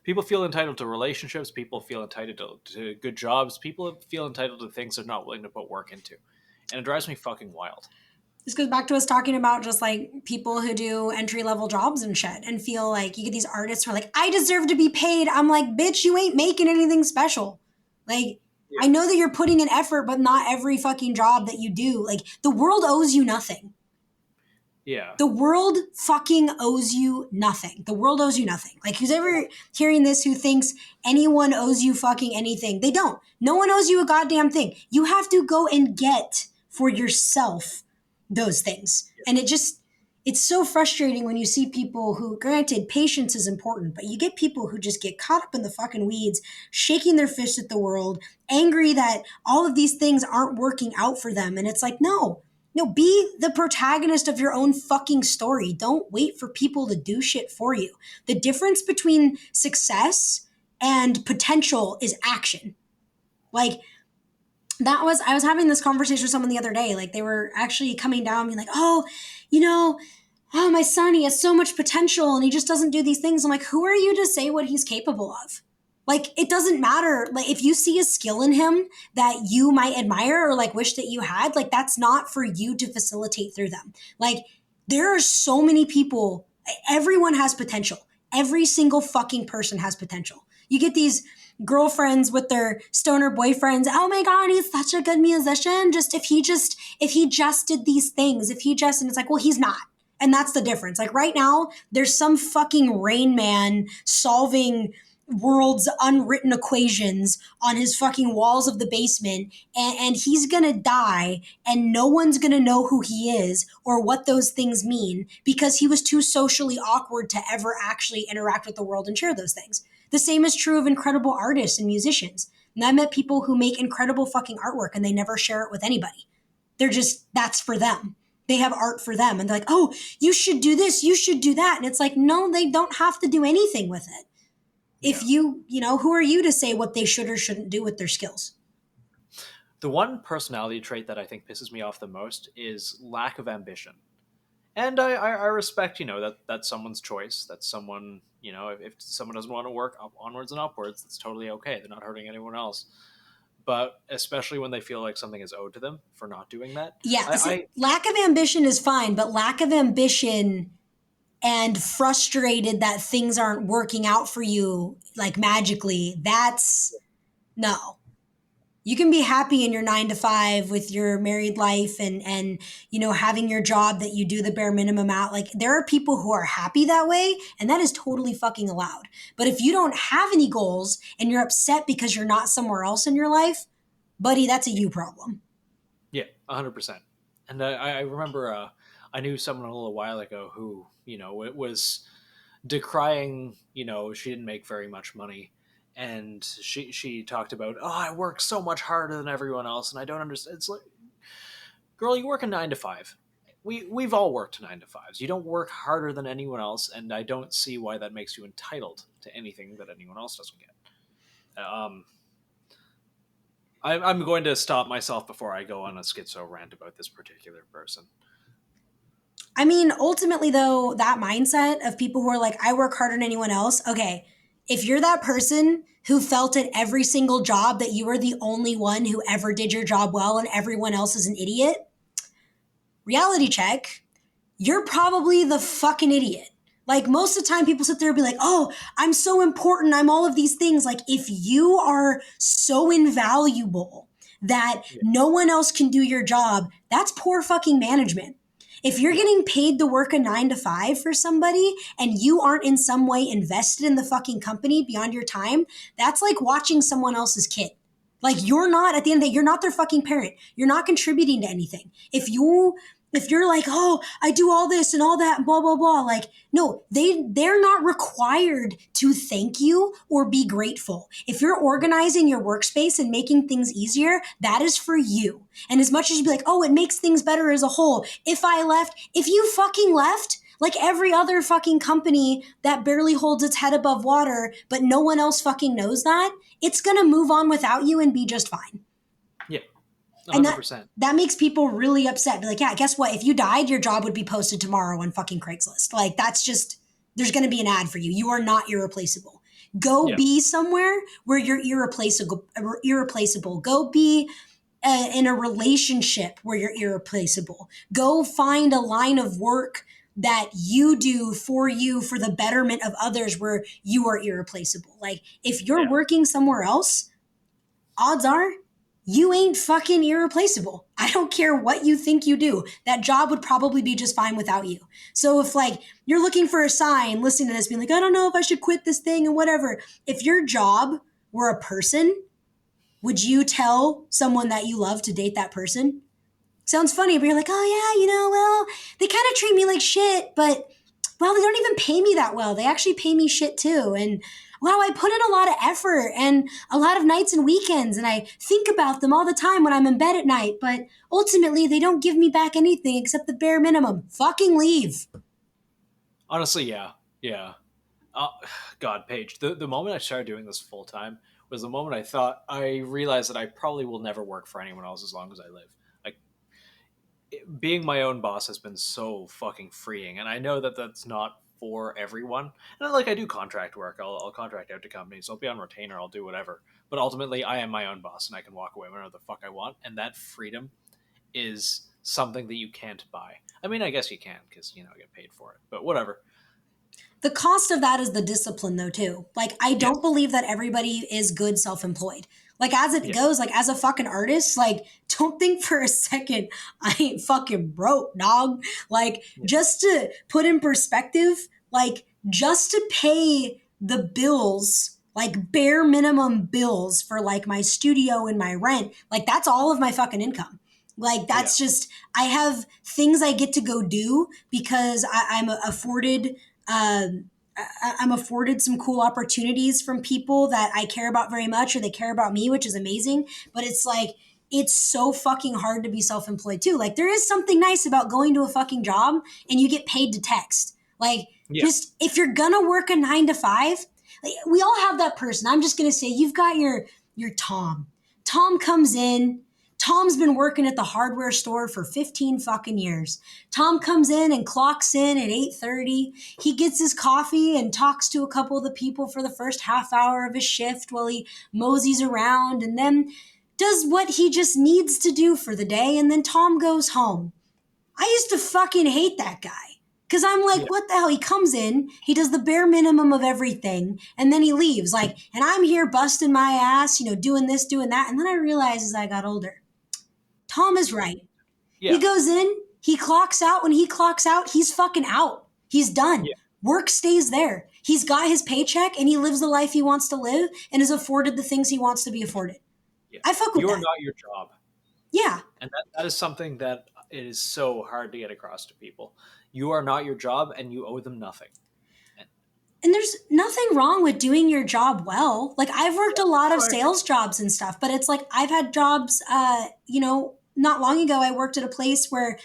People feel entitled to relationships. People feel entitled to good jobs. People feel entitled to things they're not willing to put work into. And it drives me fucking wild.
This goes back to us talking about just like people who do entry-level jobs and shit and feel like you get these artists who are like, I deserve to be paid. I'm like, bitch, you ain't making anything special. Like, yeah. I know that you're putting in effort, but not every fucking job that you do. Like, the world owes you nothing.
Yeah.
The world fucking owes you nothing. The world owes you nothing. Like, who's ever hearing this who thinks anyone owes you fucking anything? They don't. No one owes you a goddamn thing. You have to go and get for yourself those things. And it's so frustrating when you see people who, granted, patience is important, but you get people who just get caught up in the fucking weeds, shaking their fist at the world, angry that all of these things aren't working out for them. And it's like, no, be the protagonist of your own fucking story. Don't wait for people to do shit for you. The difference between success and potential is action. Like, I was having this conversation with someone the other day. Like, they were actually coming down and being like, oh, my son, he has so much potential and he just doesn't do these things. I'm like, who are you to say what he's capable of? Like, it doesn't matter. Like, if you see a skill in him that you might admire or like wish that you had, like, that's not for you to facilitate through them. Like, there are so many people. Everyone has potential. Every single fucking person has potential. You get these girlfriends with their stoner boyfriends. Oh my God, he's such a good musician. If he just did these things, and it's like, well, he's not. And that's the difference. Like, right now, there's some fucking Rain Man solving world's unwritten equations on his fucking walls of the basement, and he's gonna die, and no one's gonna know who he is or what those things mean because he was too socially awkward to ever actually interact with the world and share those things. The same is true of incredible artists and musicians. And I met people who make incredible fucking artwork and they never share it with anybody. That's for them. They have art for them. And they're like, oh, you should do this, you should do that. And it's like, no, they don't have to do anything with it. If who are you to say what they should or shouldn't do with their skills?
The one personality trait that I think pisses me off the most is lack of ambition. And I respect, that's someone's choice. That's someone, if someone doesn't want to work onwards and upwards, that's totally okay. They're not hurting anyone else. But especially when they feel like something is owed to them for not doing that.
Yeah, lack of ambition is fine, but lack of ambition and frustrated that things aren't working out for you, like magically, no. You can be happy in your 9-to-5 with your married life and having your job that you do the bare minimum at. Like, there are people who are happy that way, and that is totally fucking allowed. But if you don't have any goals and you're upset because you're not somewhere else in your life, buddy, that's a you problem.
Yeah, 100%. And I remember I knew someone a little while ago who, it was decrying, she didn't make very much money. And she talked about, oh, I work so much harder than everyone else, and I don't understand. It's like, girl, you work a 9-to-5. We've all worked 9-to-5s. You don't work harder than anyone else, and I don't see why that makes you entitled to anything that anyone else doesn't get. I'm going to stop myself before I go on a schizo rant about this particular person.
I mean, ultimately, though, that mindset of people who are like, I work harder than anyone else, okay, if you're that person who felt at every single job that you were the only one who ever did your job well and everyone else is an idiot, reality check, you're probably the fucking idiot. Like, most of the time people sit there and be like, oh, I'm so important, I'm all of these things. Like, if you are so invaluable that no one else can do your job, that's poor fucking management. If you're getting paid to work a 9-to-5 for somebody and you aren't in some way invested in the fucking company beyond your time, that's like watching someone else's kid. Like, you're not, at the end of the day, you're not their fucking parent. You're not contributing to anything. If you're like, oh, I do all this and all that, blah, blah, blah. Like, no, they're not required to thank you or be grateful. If you're organizing your workspace and making things easier, that is for you. And as much as you'd be like, oh, it makes things better as a whole. If you fucking left, like every other fucking company that barely holds its head above water, but no one else fucking knows that, it's going to move on without you and be just fine.
Yeah. 100%.
And that makes people really upset. Be like, yeah, guess what? If you died, your job would be posted tomorrow on fucking Craigslist. Like, that's just, there's going to be an ad for you. You are not irreplaceable. Go
Yeah.
be somewhere where you're irreplaceable. Go be in a relationship where you're irreplaceable. Go find a line of work that you do for the betterment of others where you are irreplaceable. Like if you're
Yeah.
working somewhere else, odds are you ain't fucking irreplaceable. I don't care what you think you do. That job would probably be just fine without you. So if like you're looking for a sign, listening to this, being like, I don't know if I should quit this thing and whatever. If your job were a person, would you tell someone that you love to date that person? Sounds funny, but you're like, oh yeah, well, they kind of treat me like shit, but well, they don't even pay me that well. They actually pay me shit too. And wow, I put in a lot of effort and a lot of nights and weekends, and I think about them all the time when I'm in bed at night, but ultimately they don't give me back anything except the bare minimum. Fucking leave.
Honestly, yeah. Yeah. God, Paige, the moment I started doing this full time was the moment I realized that I probably will never work for anyone else as long as I live. Like, being my own boss has been so fucking freeing, and I know that that's not for everyone. And like, I do contract work. I'll contract out to companies. I'll be on retainer. I'll do whatever. But ultimately, I am my own boss, and I can walk away whenever the fuck I want. And that freedom is something that you can't buy. I mean, I guess you can because I get paid for it. But whatever.
The cost of that is the discipline though too. Like I don't
Yes.
believe that everybody is good self-employed. Like as it
Yeah.
goes, like as a fucking artist, like don't think for a second I ain't fucking broke, dog. Like just to put in perspective, like just to pay the bills, like bare minimum bills for like my studio and my rent, like that's all of my fucking income. Like that's just I have things I get to go do because I'm afforded I'm afforded some cool opportunities from people that I care about very much or they care about me, which is amazing. But it's like, it's so fucking hard to be self-employed too. Like there is something nice about going to a fucking job and you get paid to text. Like just if you're gonna work a 9 to 5, like, we all have that person. I'm just gonna say you've got your Tom. Tom comes in. Tom's been working at the hardware store for 15 fucking years. Tom comes in and clocks in at 8:30. He gets his coffee and talks to a couple of the people for the first half hour of his shift while he moseys around and then does what he just needs to do for the day. And then Tom goes home. I used to fucking hate that guy. Because I'm like, what the hell? He comes in, he does the bare minimum of everything, and then he leaves. Like, and I'm here busting my ass, doing this, doing that. And then I realized as I got older, Tom is right.
Yeah.
He goes in, he clocks out. When he clocks out, he's fucking out. He's done.
Yeah.
Work stays there. He's got his paycheck and he lives the life he wants to live and is afforded the things he wants to be afforded.
Yeah.
I fuck with
You are
that.
not your job.
Yeah.
And that is something that it is so hard to get across to people. You are not your job and you owe them nothing.
And there's nothing wrong with doing your job well. Like I've worked a lot of sales jobs and stuff, but it's like I've had jobs, not long ago I worked at a place where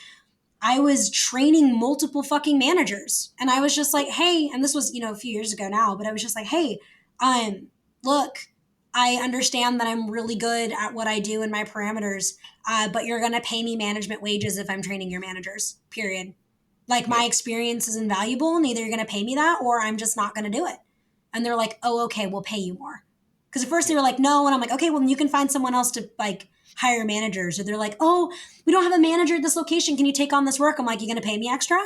I was training multiple fucking managers. And I was just like, hey, and this was, a few years ago now, but I was just like, hey, look, I understand that I'm really good at what I do in my parameters, but you're going to pay me management wages if I'm training your managers, period. Like my experience is invaluable and either you're going to pay me that or I'm just not going to do it. And they're like, oh, okay, we'll pay you more. Because at first they were like, no. And I'm like, okay, well, then you can find someone else to like hire managers. Or they're like, oh, we don't have a manager at this location. Can you take on this work? I'm like, you going to pay me extra?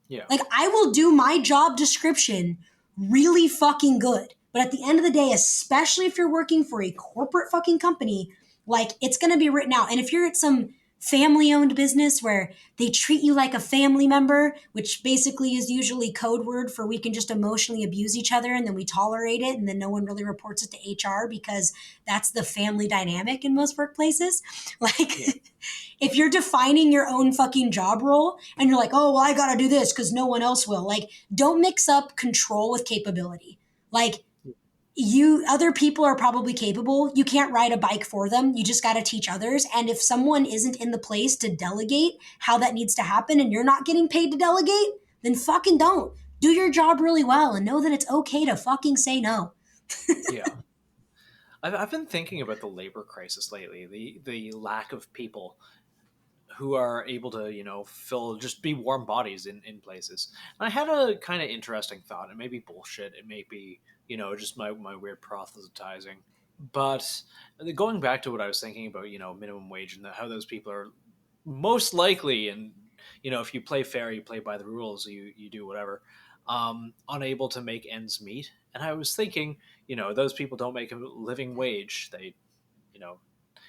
Yeah.
Like I will do my job description really fucking good. But at the end of the day, especially if you're working for a corporate fucking company, like it's going to be written out. And if you're at some family-owned business where they treat you like a family member, which basically is usually code word for we can just emotionally abuse each other and then we tolerate it and then no one really reports it to HR because that's the family dynamic in most workplaces. Like if you're defining your own fucking job role and you're like, oh, well, I got to do this because no one else will. Like don't mix up control with capability. Like other people are probably capable. You can't ride a bike for them. You just got to teach others. And if someone isn't in the place to delegate how that needs to happen and you're not getting paid to delegate, then fucking don't. Do your job really well and know that it's okay to fucking say no.
Yeah. I've been thinking about the labor crisis lately, the lack of people who are able to, just be warm bodies in places. And I had a kind of interesting thought. It may be bullshit. It may be, just my weird proselytizing. But going back to what I was thinking about, minimum wage and how those people are most likely, and, if you play fair, you play by the rules, you do whatever, unable to make ends meet. And I was thinking, those people don't make a living wage. They,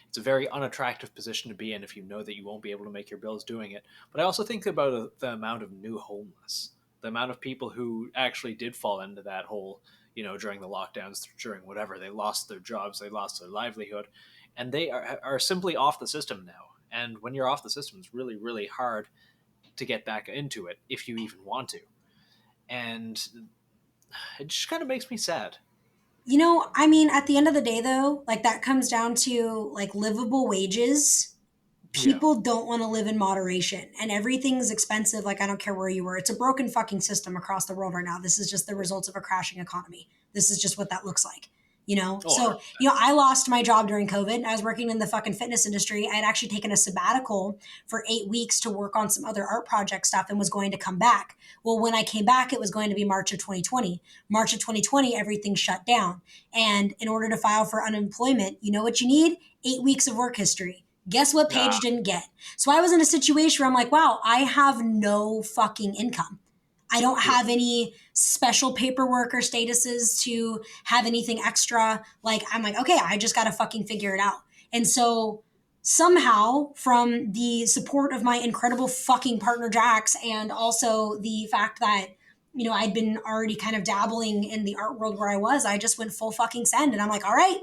it's a very unattractive position to be in if you know that you won't be able to make your bills doing it. But I also think about the amount of new homeless, the amount of people who actually did fall into that hole, during the lockdowns, during whatever. They lost their jobs, they lost their livelihood, and they are simply off the system now. And when you're off the system, it's really, really hard to get back into it if you even want to. And it just kind of makes me sad.
At the end of the day, though, like that comes down to like livable wages. People don't want to live in moderation, and everything's expensive. Like, I don't care where you were. It's a broken fucking system across the world right now. This is just the results of a crashing economy. This is just what that looks like. I lost my job during COVID. I was working in the fucking fitness industry. I had actually taken a sabbatical for 8 weeks to work on some other art project stuff and was going to come back. Well, when I came back, it was going to be March of 2020. March of 2020, everything shut down. And in order to file for unemployment, you know what you need? 8 weeks of work history. Guess what Paige didn't get? So I was in a situation where I'm like, wow, I have no fucking income. I don't have any special paperwork or statuses to have anything extra. Like, I'm like, okay, I just got to fucking figure it out. And so somehow, from the support of my incredible fucking partner, Jax, and also the fact that, I'd been already kind of dabbling in the art world where I just went full fucking send. And I'm like, all right,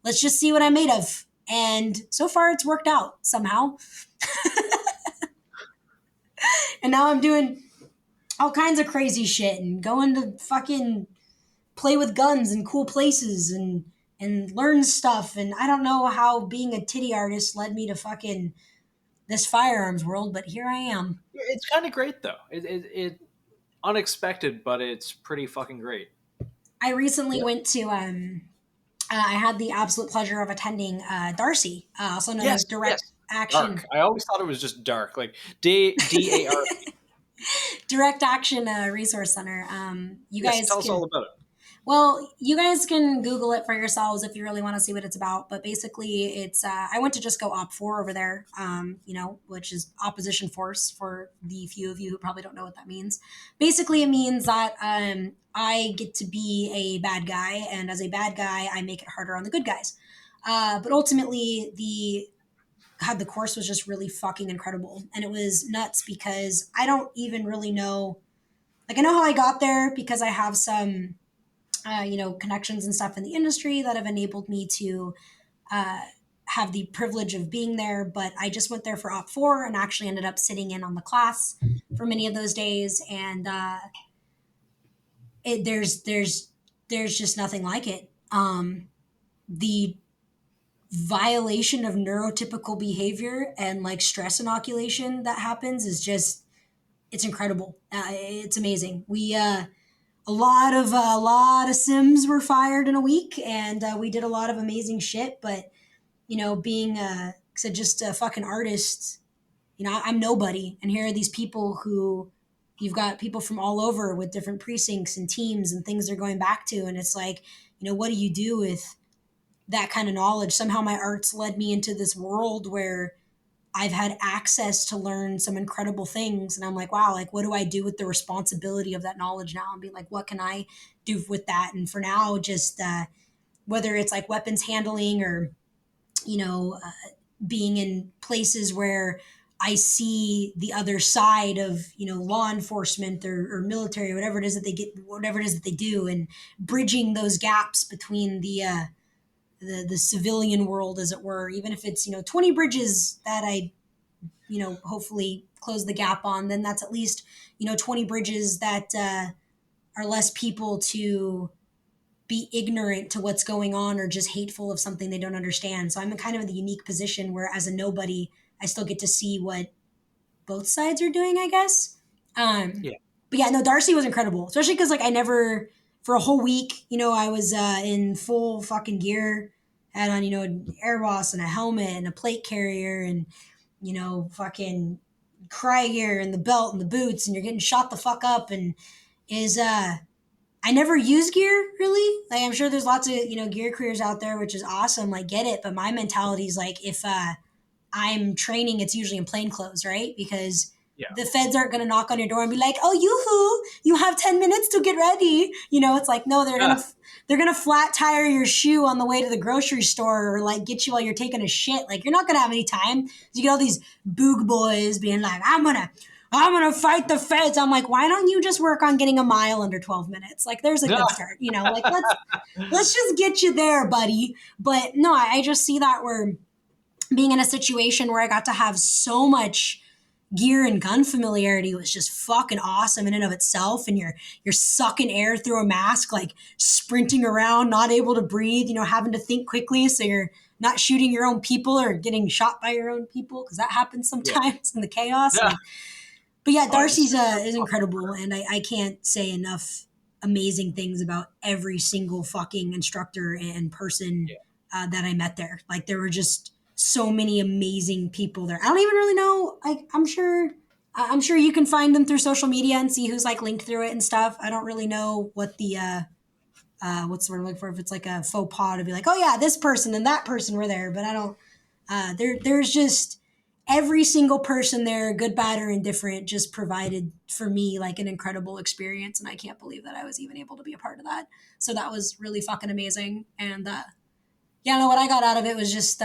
let's just see what I'm made of. And so far it's worked out somehow. And now I'm doing all kinds of crazy shit and going to fucking play with guns in cool places and learn stuff. And I don't know how being a titty artist led me to fucking this firearms world, but here I am.
It's kind of great though. It unexpected, but it's pretty fucking great.
I recently went to I had the absolute pleasure of attending DARC, also known as Direct Action.
DARC. I always thought it was just DARC, like DARC.
Direct Action Resource Center. You guys
tell us all about it.
Well, you guys can Google it for yourselves if you really want to see what it's about. But basically, it's I went to just go OpFor over there, which is opposition force for the few of you who probably don't know what that means. Basically, it means that I get to be a bad guy, and as a bad guy, I make it harder on the good guys. But ultimately, the course was just really fucking incredible, and it was nuts because I don't even really know. Like, I know how I got there because I have some connections and stuff in the industry that have enabled me to have the privilege of being there. But I just went there for OpFor and actually ended up sitting in on the class for many of those days. And there's just nothing like it. The violation of neurotypical behavior and like stress inoculation that happens is just, it's incredible. It's amazing. We, a lot of Sims were fired in a week, and we did a lot of amazing shit. But being just a fucking artist, I'm nobody, and here are these people who you've got people from all over with different precincts and teams and things they're going back to, and it's like, what do you do with that kind of knowledge? Somehow my art's led me into this world where I've had access to learn some incredible things. And I'm like, wow, like, what do I do with the responsibility of that knowledge now? And be like, what can I do with that? And for now, just whether it's like weapons handling or, being in places where I see the other side of, law enforcement or military, or whatever it is that they do, and bridging those gaps between the civilian world, as it were, even if it's, 20 bridges that I, hopefully close the gap on, then that's at least, 20 bridges that are less people to be ignorant to what's going on or just hateful of something they don't understand. So I'm in kind of the unique position where as a nobody, I still get to see what both sides are doing, I guess. But yeah, no, DARC was incredible, especially because like I never, for a whole week, I was in full fucking gear, had on, an air boss and a helmet and a plate carrier and, fucking cry gear and the belt and the boots, and you're getting shot the fuck up, and is I never use gear really. Like I'm sure there's lots of, gear careers out there, which is awesome. Like get it. But my mentality is like if I'm training, it's usually in plain clothes, right? Because
Yeah.
the feds aren't going to knock on your door and be like, "Oh, you have 10 minutes to get ready." It's like, no, they're going to flat tire your shoe on the way to the grocery store or like get you while you're taking a shit. Like you're not going to have any time. You get all these boog boys being like, I'm going to fight the feds. I'm like, why don't you just work on getting a mile under 12 minutes? Like there's a good start, like let's just get you there, buddy. But no, I just see that where being in a situation where I got to have so much gear and gun familiarity was just fucking awesome in and of itself. And you're sucking air through a mask, like sprinting around, not able to breathe, having to think quickly so you're not shooting your own people or getting shot by your own people, because that happens sometimes in the chaos.
Yeah.
But yeah, Darcy's is incredible, and I can't say enough amazing things about every single fucking instructor and person that I met there. Like there were just so many amazing people there. I don't even really know. Like I'm sure you can find them through social media and see who's like linked through it and stuff. I don't really know what the what's the word I'm looking for, if it's like a faux pas to be like, oh yeah, this person and that person were there, but I don't. There's just every single person there, good, bad, or indifferent, just provided for me like an incredible experience, and I can't believe that I was even able to be a part of that. So that was really fucking amazing, and what I got out of it was just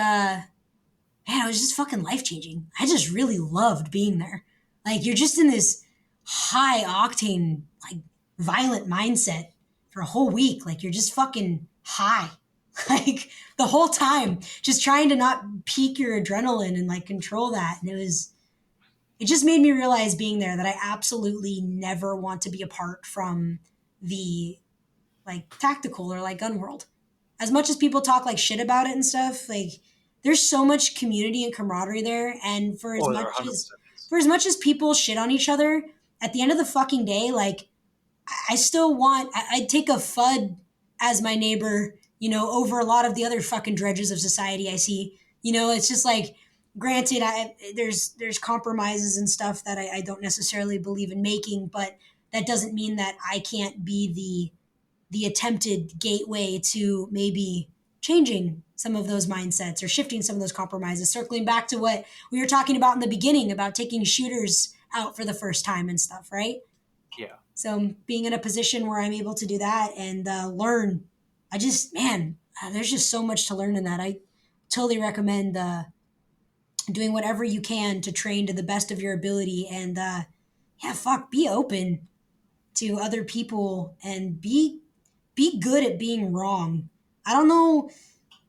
it was just fucking life-changing. I just really loved being there. Like you're just in this high octane, like violent mindset for a whole week. Like you're just fucking high. Like the whole time, just trying to not peak your adrenaline and like control that. And it just made me realize being there that I absolutely never want to be apart from the like tactical or like gun world. As much as people talk like shit about it and stuff, like there's so much community and camaraderie there. And for as much as people shit on each other, at the end of the fucking day, like I still I'd take a FUD as my neighbor, over a lot of the other fucking dredges of society I see. It's just like, granted, there's compromises and stuff that I don't necessarily believe in making, but that doesn't mean that I can't be the attempted gateway to maybe changing some of those mindsets or shifting some of those compromises, circling back to what we were talking about in the beginning about taking shooters out for the first time and stuff, right?
Yeah.
So being in a position where I'm able to do that and learn, there's just so much to learn in that. I totally recommend doing whatever you can to train to the best of your ability and be open to other people and be good at being wrong. I don't know.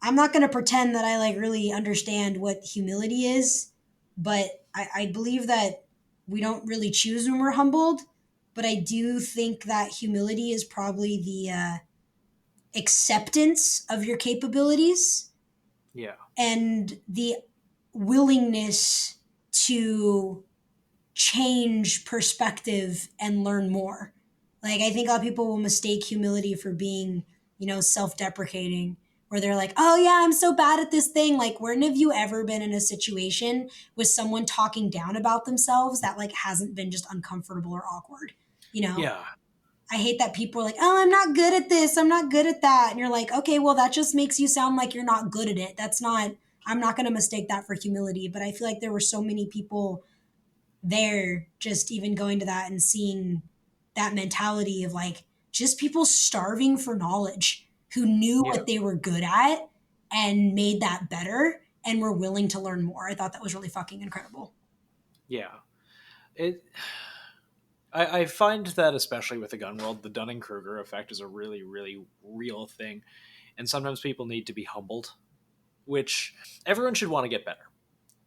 I'm not going to pretend that I like really understand what humility is, but I believe that we don't really choose when we're humbled. But I do think that humility is probably the acceptance of your capabilities.
Yeah.
And the willingness to change perspective and learn more. Like, I think a lot of people will mistake humility for being, self-deprecating, where they're like, oh yeah, I'm so bad at this thing. Like, when have you ever been in a situation with someone talking down about themselves that like hasn't been just uncomfortable or awkward?
Yeah.
I hate that people are like, oh, I'm not good at this, I'm not good at that. And you're like, okay, well, that just makes you sound like you're not good at it. I'm not going to mistake that for humility. But I feel like there were so many people there just even going to that and seeing that mentality of like just people starving for knowledge who knew what they were good at and made that better and were willing to learn more. I thought that was really fucking incredible.
Yeah. I find that especially with the gun world, the Dunning-Kruger effect is a really, really real thing. And sometimes people need to be humbled, which everyone should want to get better.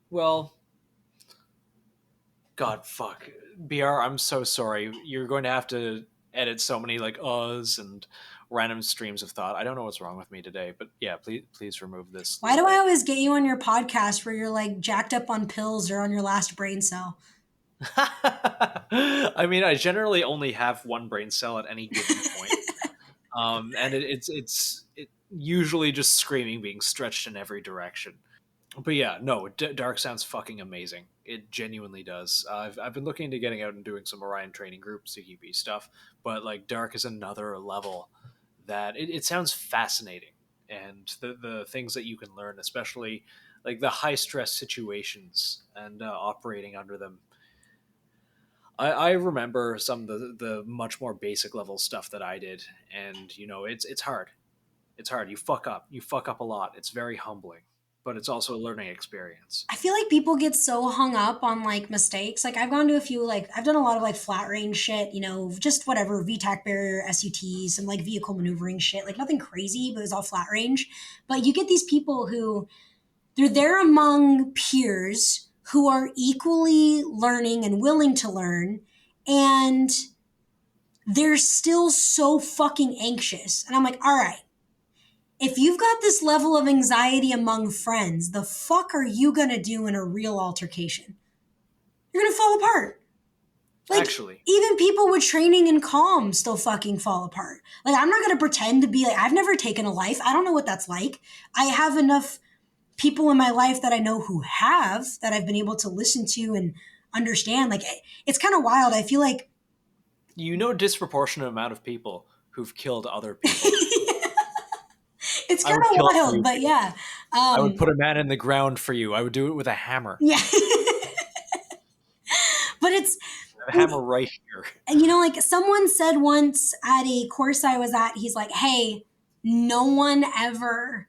Well, God, fuck. BR, I'm so sorry. You're going to have to edit so many like uhs and random streams of thought. I don't know what's wrong with me today, but yeah, please remove this.
Why do I always get you on your podcast where you're like jacked up on pills or on your last brain cell?
I mean, I generally only have one brain cell at any given point. And it's usually just screaming, being stretched in every direction. But yeah, no, Dark sounds fucking amazing. It genuinely does. I've been looking into getting out and doing some Orion training group CQB stuff, but like Dark is another level that it sounds fascinating, and the things that you can learn, especially like the high stress situations and operating under them. I remember some of the much more basic level stuff that I did, and it's hard. It's hard. You fuck up a lot. It's very humbling, but it's also a learning experience.
I feel like people get so hung up on like mistakes. Like I've gone to a few, like I've done a lot of like flat range shit, just whatever, VTAC barrier, SUTs, some like vehicle maneuvering shit, like nothing crazy, but it was all flat range. But you get these people who they're there among peers who are equally learning and willing to learn, and they're still so fucking anxious. And I'm like, all right, if you've got this level of anxiety among friends, the fuck are you gonna do in a real altercation? You're gonna fall apart. Like,
Actually,
even people with training and calm still fucking fall apart. Like, I'm not gonna pretend to be like, I've never taken a life. I don't know what that's like. I have enough people in my life that I know who have, that I've been able to listen to and understand. Like, it's kind of wild. I feel like,
a disproportionate amount of people who've killed other people.
it's
I
kind
would
of
kill
wild,
you.
but yeah.
I would put a man in the ground for you. I would do it with a hammer.
Yeah. But it's,
A hammer right here.
and like someone said once at a course I was at, he's like, hey, no one ever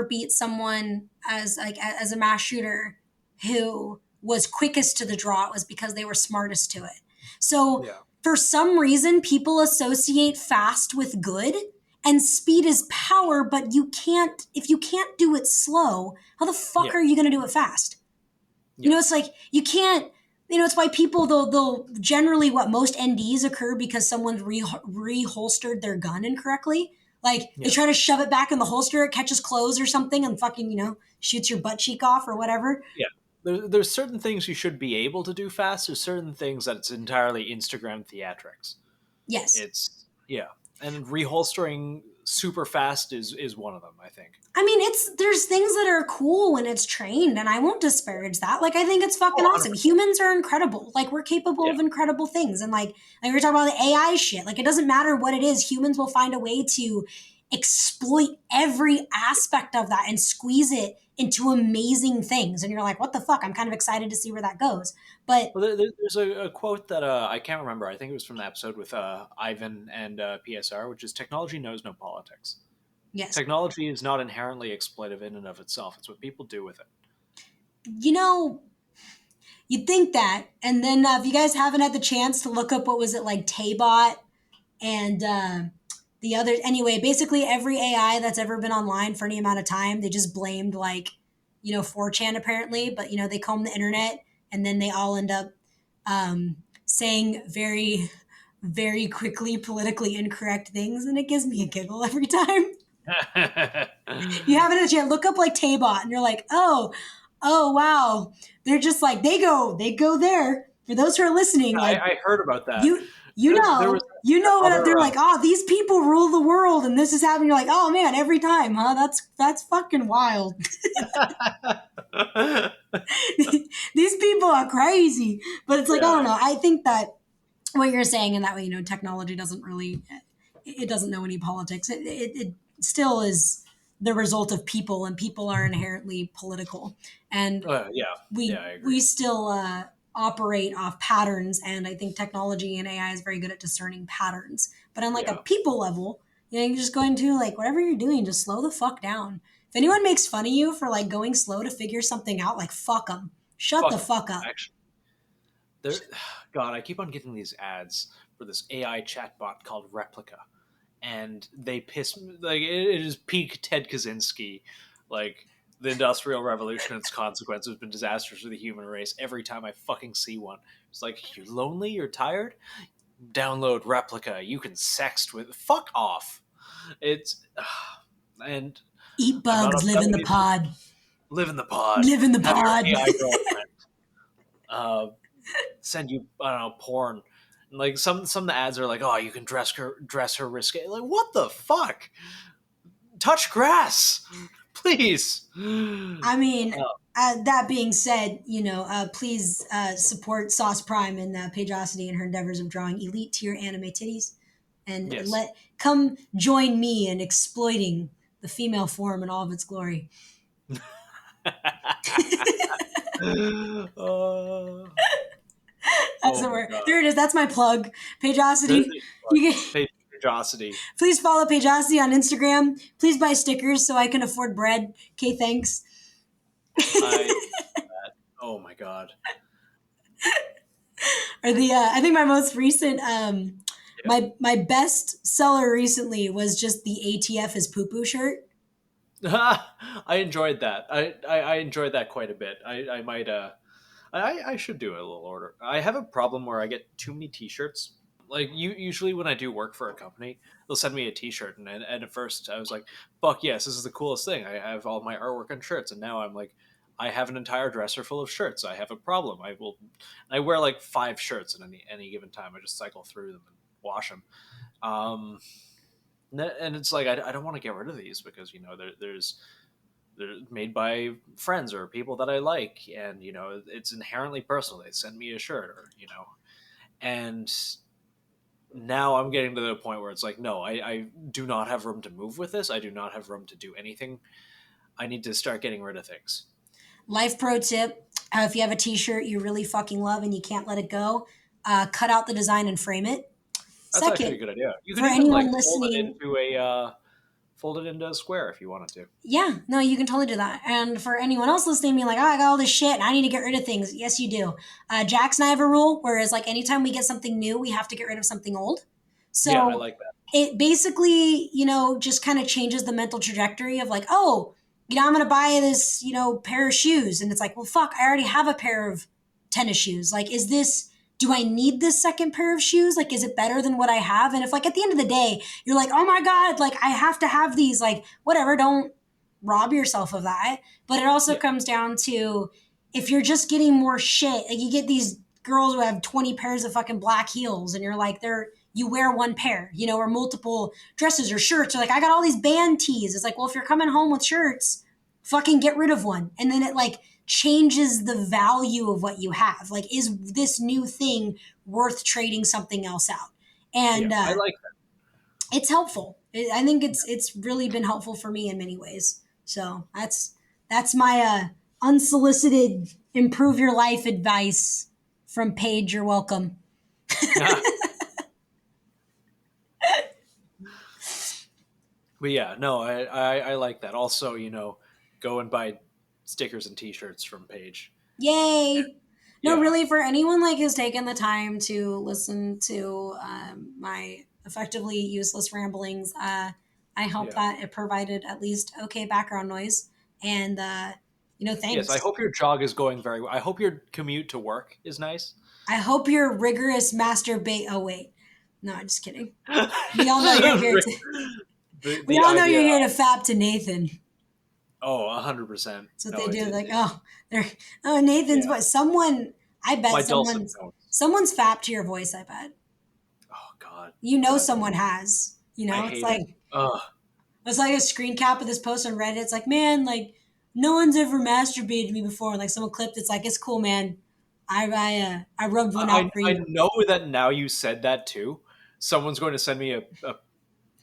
beat someone as a mass shooter who was quickest to the draw. It was because they were smartest to it. So
Yeah.
for some reason, people associate fast with good, and speed is power, but if you can't do it slow, how the fuck
Yeah.
are you going to do it fast?
Yeah.
It's like, you can't, it's why people, they'll generally, most NDs occur because someone's reholstered their gun incorrectly. Like, they try to shove it back in the holster, it catches clothes or something and fucking, shoots your butt cheek off or whatever.
Yeah. There's certain things you should be able to do fast. There's certain things that it's entirely Instagram theatrics.
Yes.
And reholstering super fast is one of them, I think.
I mean, there's things that are cool when it's trained, and I won't disparage that. Like, I think it's fucking awesome. Humans are incredible. Like, we're capable of incredible things. And like we were talking about the AI shit. Like, it doesn't matter what it is. Humans will find a way to exploit every aspect of that and squeeze it into amazing things. And you're like, what the fuck? I'm kind of excited to see where that goes. But
there's a quote that I can't remember. I think it was from the episode with Ivan and PSR, which is technology knows no politics.
yes,
Technology is not inherently exploitive in and of itself. It's what people do with it.
You'd think that. And then if you guys haven't had the chance to look up, what was it, like Taybot and the other, anyway, basically every AI that's ever been online for any amount of time, they just blamed 4chan apparently, but they comb the internet, and then they all end up saying very, very quickly politically incorrect things, and it gives me a giggle every time. You haven't had a chance, look up Taybot, and you're like, oh wow, they're just like, they go there. For those who are listening,
I heard about that.
They're like, oh, these people rule the world and this is happening. You're like, oh man, every time, huh? That's fucking wild. These people are crazy. But it's like, I don't know. I think that what you're saying, and that way, technology doesn't really, it doesn't know any politics. It still is the result of people, and people are inherently political. And we still operate off patterns, and I think technology and AI is very good at discerning patterns. But on a people level, you're just going to whatever you're doing, just slow the fuck down. If anyone makes fun of you for going slow to figure something out, fuck them. Shut the fuck up.
Actually, God, I keep on getting these ads for this AI chatbot called Replica, and they piss me. It is peak Ted Kaczynski, the Industrial Revolution and its consequences have been disastrous for the human race. Every time I fucking see one, it's like, you're lonely, you're tired? Download Replica. You can sext with... Fuck off. It's... and...
Eat bugs, live in the pod.
Live in the pod.
Live in the pod.
AI girlfriend. Send you, I don't know, porn. Some of the ads are like, oh, you can dress her risque. What the fuck? Touch grass. Please.
I mean, that being said, please support Sauce Prime and Paigeosity in her endeavors of drawing elite tier anime titties, and
Yes.
come join me in exploiting the female form in all of its glory. That's the word. There it is. That's my plug. Paigeosity.
Paigeosity.
Please follow Paigeosity on Instagram. Please buy stickers so I can afford bread. Okay, thanks.
Oh my god.
Or I think my most recent my best seller recently was just the ATF is poo poo shirt.
I enjoyed that. I enjoyed that quite a bit. I might I should do a little order. I have a problem where I get too many t-shirts. Like usually when I do work for a company, they'll send me a t-shirt, and at first I was like, fuck yes, this is the coolest thing. I have all my artwork on shirts, and now I'm like, I have an entire dresser full of shirts. I have a problem. I wear like 5 shirts at any given time. I just cycle through them and wash them. And it's like I don't want to get rid of these because they're made by friends or people that I like, and it's inherently personal. They send me a shirt, or and now I'm getting to the point where it's like, no, I do not have room to move with this. I do not have room to do anything. I need to start getting rid of things.
Life pro tip: if you have a T-shirt you really fucking love and you can't let it go, cut out the design and frame it.
That's
Second,
actually a good idea. You
for
can even
anyone
listening,
listening,
fold it into a square if you wanted to.
Yeah, no, you can totally do that. And for anyone else listening, being like, oh, I got all this shit and I need to get rid of things. Yes, you do. Jax and I have a rule, whereas like anytime we get something new, we have to get rid of something old. So
yeah, I like that.
It basically, just kind of changes the mental trajectory of like, oh, I'm going to buy this, pair of shoes. And it's like, well, fuck, I already have a pair of tennis shoes. Like, do I need this second pair of shoes? Like, is it better than what I have? And if like at the end of the day, you're like, oh my God, like I have to have these, like whatever, don't rob yourself of that. But it also comes down to if you're just getting more shit, like you get these girls who have 20 pairs of fucking black heels and you're like, you wear one pair, or multiple dresses or shirts, or like, I got all these band tees. It's like, well, if you're coming home with shirts, fucking get rid of one. And then it like changes the value of what you have. Like, is this new thing worth trading something else out? And
I like that.
It's helpful. I think it's really been helpful for me in many ways. So that's my unsolicited improve your life advice from Paige. You're welcome.
But yeah, no, I like that. Also, go and buy stickers and t-shirts from Paige.
Yay! No, really, for anyone like who's taken the time to listen to my effectively useless ramblings, I hope that it provided at least okay background noise. And thanks.
Yes, I hope your jog is going very well. I hope your commute to work is nice.
I hope your rigorous masturbate. Oh wait, no, I'm just kidding. We all know you're here to. We all know you're here to fap to Nathan.
Oh, 100%.
That's what they do. Like, Nathan's voice. Someone, I bet someone's fapped to your voice. I bet.
Oh God.
Someone has. It's like, it's like a screen cap of this post on Reddit. It's like, man, like no one's ever masturbated to me before. And like someone clipped. It's like, it's cool, man. I rubbed one out for you.
I know that now you said that too. Someone's going to send me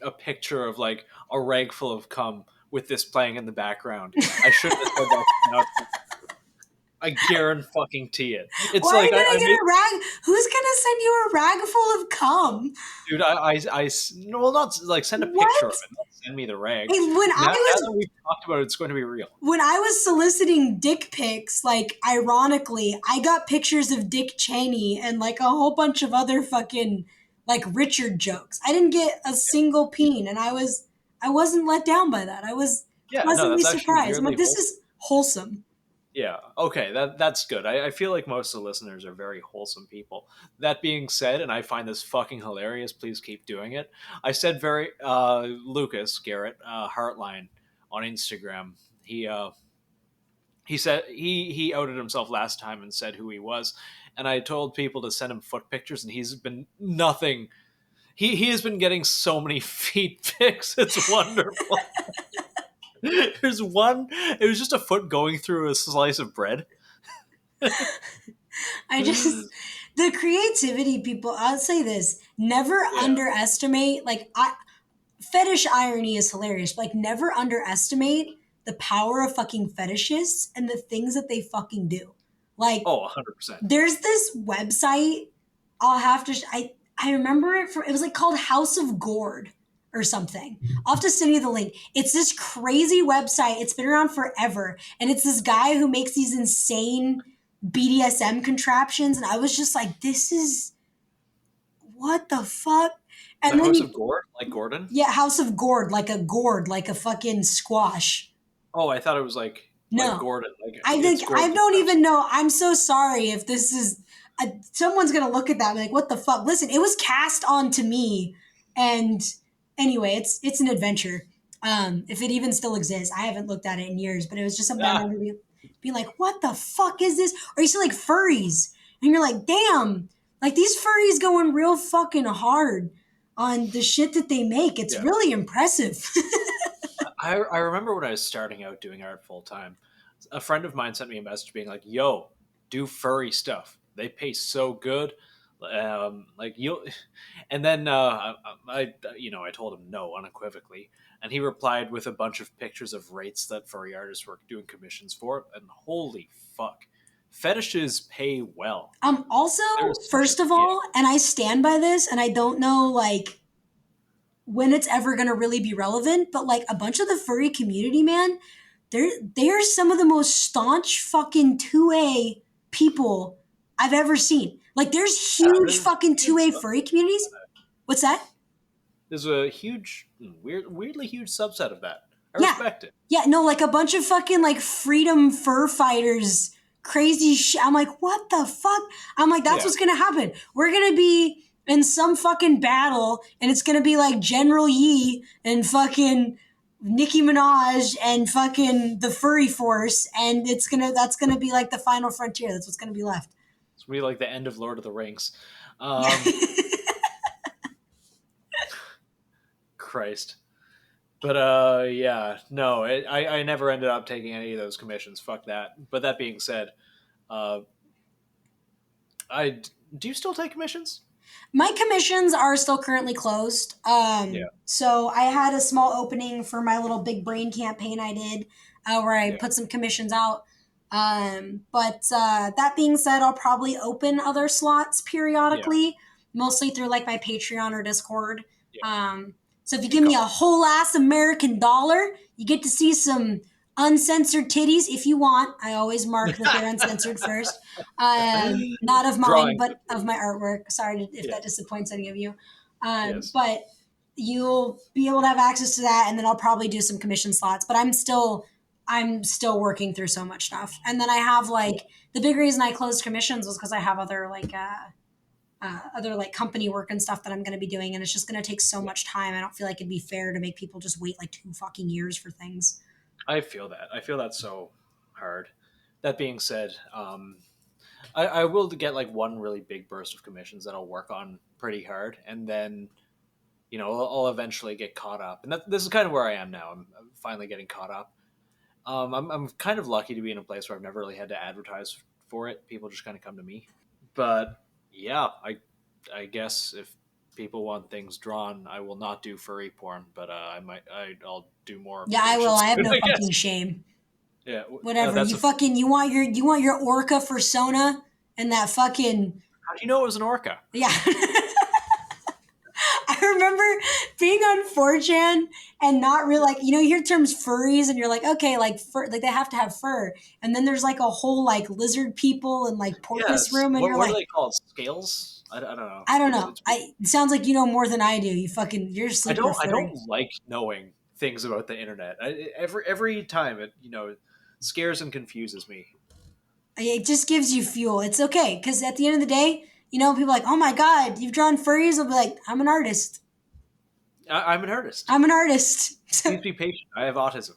a picture of like a rag full of cum with this playing in the background. I shouldn't have said that. I guarantee it. It's
why like are you gonna get a rag? Who's gonna send you a rag full of cum?
Dude, well, not like send a picture of it. Not send me the rag.
Hey, now
that we've talked about it, it's going to be real.
When I was soliciting dick pics, like ironically, I got pictures of Dick Cheney and like a whole bunch of other fucking like Richard jokes. I didn't get a single peen, and I wasn't let down by that. I was pleasantly surprised. I'm like, this is wholesome.
Yeah, okay, that's good. I feel like most of the listeners are very wholesome people. That being said, and I find this fucking hilarious, please keep doing it. I said Lucas Garrett Heartline on Instagram. He said he outed himself last time and said who he was, and I told people to send him foot pictures, and he's been nothing. He has been getting so many feet pics. It's wonderful. There's one. It was just a foot going through a slice of bread.
The creativity people, I'll say this, never underestimate, fetish irony is hilarious, but like never underestimate the power of fucking fetishists and the things that they fucking do. Like,
100%.
There's this website, I'll have to, I remember it was like called House of Gourd or something. I'll have to send you the link. It's this crazy website. It's been around forever. And it's this guy who makes these insane BDSM contraptions. And I was just like, this is, what the fuck? And
the House of Gourd? Like Gordon?
Yeah, House of Gourd, like a fucking squash.
Oh, I thought it was like Gordon. Like,
I don't even know. I'm so sorry if this is, someone's going to look at that and be like, what the fuck? Listen, it was cast onto me. And anyway, it's an adventure. If it even still exists. I haven't looked at it in years, but it was just something I remember being like, what the fuck is this? Or you see like furries and you're like, damn, like these furries going real fucking hard on the shit that they make. It's really impressive.
I remember when I was starting out doing art full time, a friend of mine sent me a message being like, yo, do furry stuff. They pay so good. Like you'll, and then I told him no unequivocally, and he replied with a bunch of pictures of rates that furry artists were doing commissions for, and holy fuck, fetishes pay well.
Also, first of all, and I stand by this, and I don't know like when it's ever gonna really be relevant, but like a bunch of the furry community, man, they're some of the most staunch fucking 2A people I've ever seen. Like, there's huge fucking 2A furry communities. What's that?
There's a huge, weirdly huge subset of that. I respect it.
Yeah, no, like a bunch of fucking like freedom fur fighters, crazy shit. I'm like, what the fuck? I'm like, that's what's gonna happen. We're gonna be in some fucking battle, and it's gonna be like General Yi and fucking Nicki Minaj and fucking the furry force, and that's gonna be like the final frontier. That's what's gonna be left.
It's gonna be like the end of Lord of the Rings. Christ. But no, I never ended up taking any of those commissions. Fuck that. But that being said, do you still take commissions?
My commissions are still currently closed. So I had a small opening for my little big brain campaign I did, where I put some commissions out. But that being said, I'll probably open other slots periodically, mostly through like my Patreon or Discord. So if you give me a whole ass American dollar, you get to see some uncensored titties if you want. I always mark that they're uncensored first. Not of mine, but of my artwork. Sorry if that disappoints any of you. But you'll be able to have access to that, and then I'll probably do some commission slots. But I'm still working through so much stuff. And then I have like the big reason I closed commissions was because I have other company work and stuff that I'm going to be doing, and it's just going to take so much time. I don't feel like it'd be fair to make people just wait like 2 fucking years for things.
I feel that so hard. That being said, I will get like one really big burst of commissions that I'll work on pretty hard, and then I'll eventually get caught up. And this is kind of where I am now. I'm finally getting caught up. I'm kind of lucky to be in a place where I've never really had to advertise for it. People just kind of come to me. But yeah, I guess if people want things drawn, I will not do furry porn, but I'll do more.
Yeah, I will. I have no fucking shame.
Yeah,
whatever. You want your orca persona and that fucking.
How do you know it was an orca?
Yeah. I remember being on 4chan and not really you hear terms furries and you're like, okay, like fur, like they have to have fur, and then there's like a whole like lizard people and like porpoise room, and
what are they called? Scales? I don't know.
I don't know. It sounds like you know more than I do. You're sleeping.
I don't like knowing things about the internet. Every time it scares and confuses me.
It just gives you fuel. It's okay, because at the end of the day, people are like, oh my god, you've drawn furries. I'll be like, I'm an artist.
I'm an artist.
I'm an artist.
Please be patient. I have autism.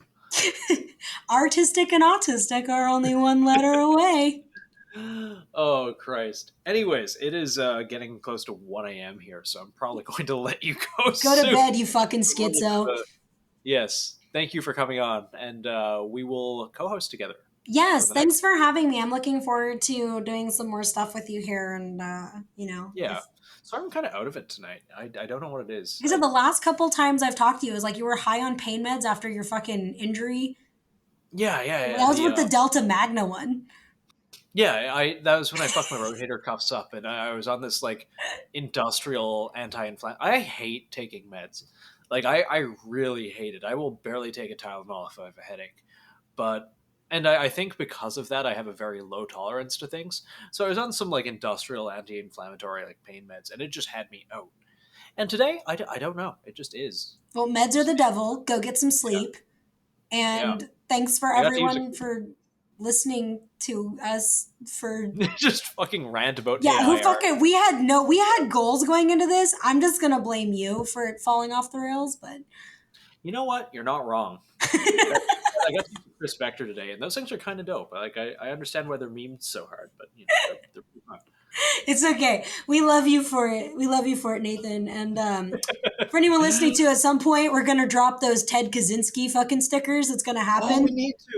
Artistic and autistic are only one letter away.
Oh, Christ. Anyways, it is getting close to 1 a.m. here, so I'm probably going to let you go
Go to bed, you fucking schizo.
Yes. thank you for coming on, and we will co-host together.
Yes, thanks for having me. I'm looking forward to doing some more stuff with you here, and
Yeah. So I'm kind of out of it tonight. I don't know what it is.
Because the last couple times I've talked to you, it was like you were high on pain meds after your fucking injury.
Yeah.
That was with the Delta Magna one.
Yeah, that was when I fucked my rotator cuffs up, and I was on this like industrial anti-inflammatory. I hate taking meds. Like I really hate it. I will barely take a Tylenol if I have a headache. And I think because of that, I have a very low tolerance to things. So I was on some like industrial anti-inflammatory like pain meds, and it just had me out. And today, I don't know. It just is.
Well, meds are the devil. Go get some sleep. Yeah. And thanks for everyone for listening to us for
just fucking rant about
we had goals going into this. I'm just gonna blame you for it falling off the rails, but
you know what? You're not wrong. I got Chris Spector today, and those things are kind of dope. Like I understand why they're memed so hard, but they're pretty fun.
It's okay. We love you for it. We love you for it, Nathan. And for anyone listening to, at some point, we're gonna drop those Ted Kaczynski fucking stickers. It's gonna happen.
Oh,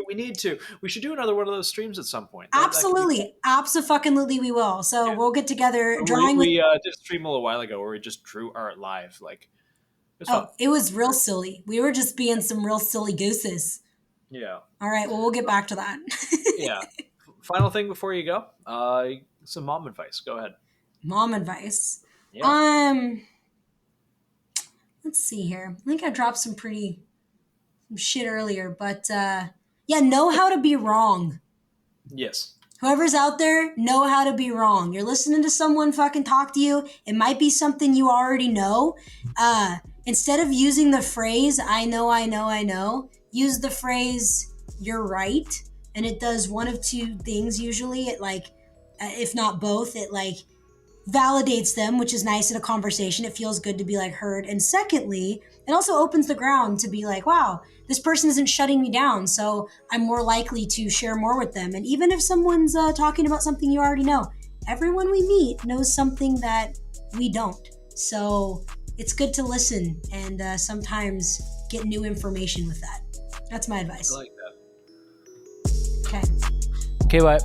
we need to. We should do another one of those streams at some point.
Absolutely, absolutely, we will. So we'll get together.
We did a stream a little while ago where we just drew art live. Like
it was real silly. We were just being some real silly gooses.
Yeah.
All right. Well, we'll get back to that.
Yeah. Final thing before you go. Some mom advice. Go ahead.
Mom advice. Yeah. Let's see here. I think I dropped some shit earlier, but know how to be wrong.
Yes.
Whoever's out there, know how to be wrong. You're listening to someone fucking talk to you. It might be something you already know. Instead of using the phrase, I know, use the phrase, you're right. And it does one of two things usually. It if not both, it validates them, which is nice in a conversation. It feels good to be heard. And secondly, it also opens the ground to be wow, this person isn't shutting me down. So I'm more likely to share more with them. And even if someone's talking about something you already know, everyone we meet knows something that we don't. So it's good to listen and sometimes get new information with that. That's my advice.
I like that.
Okay.
Okay, bye.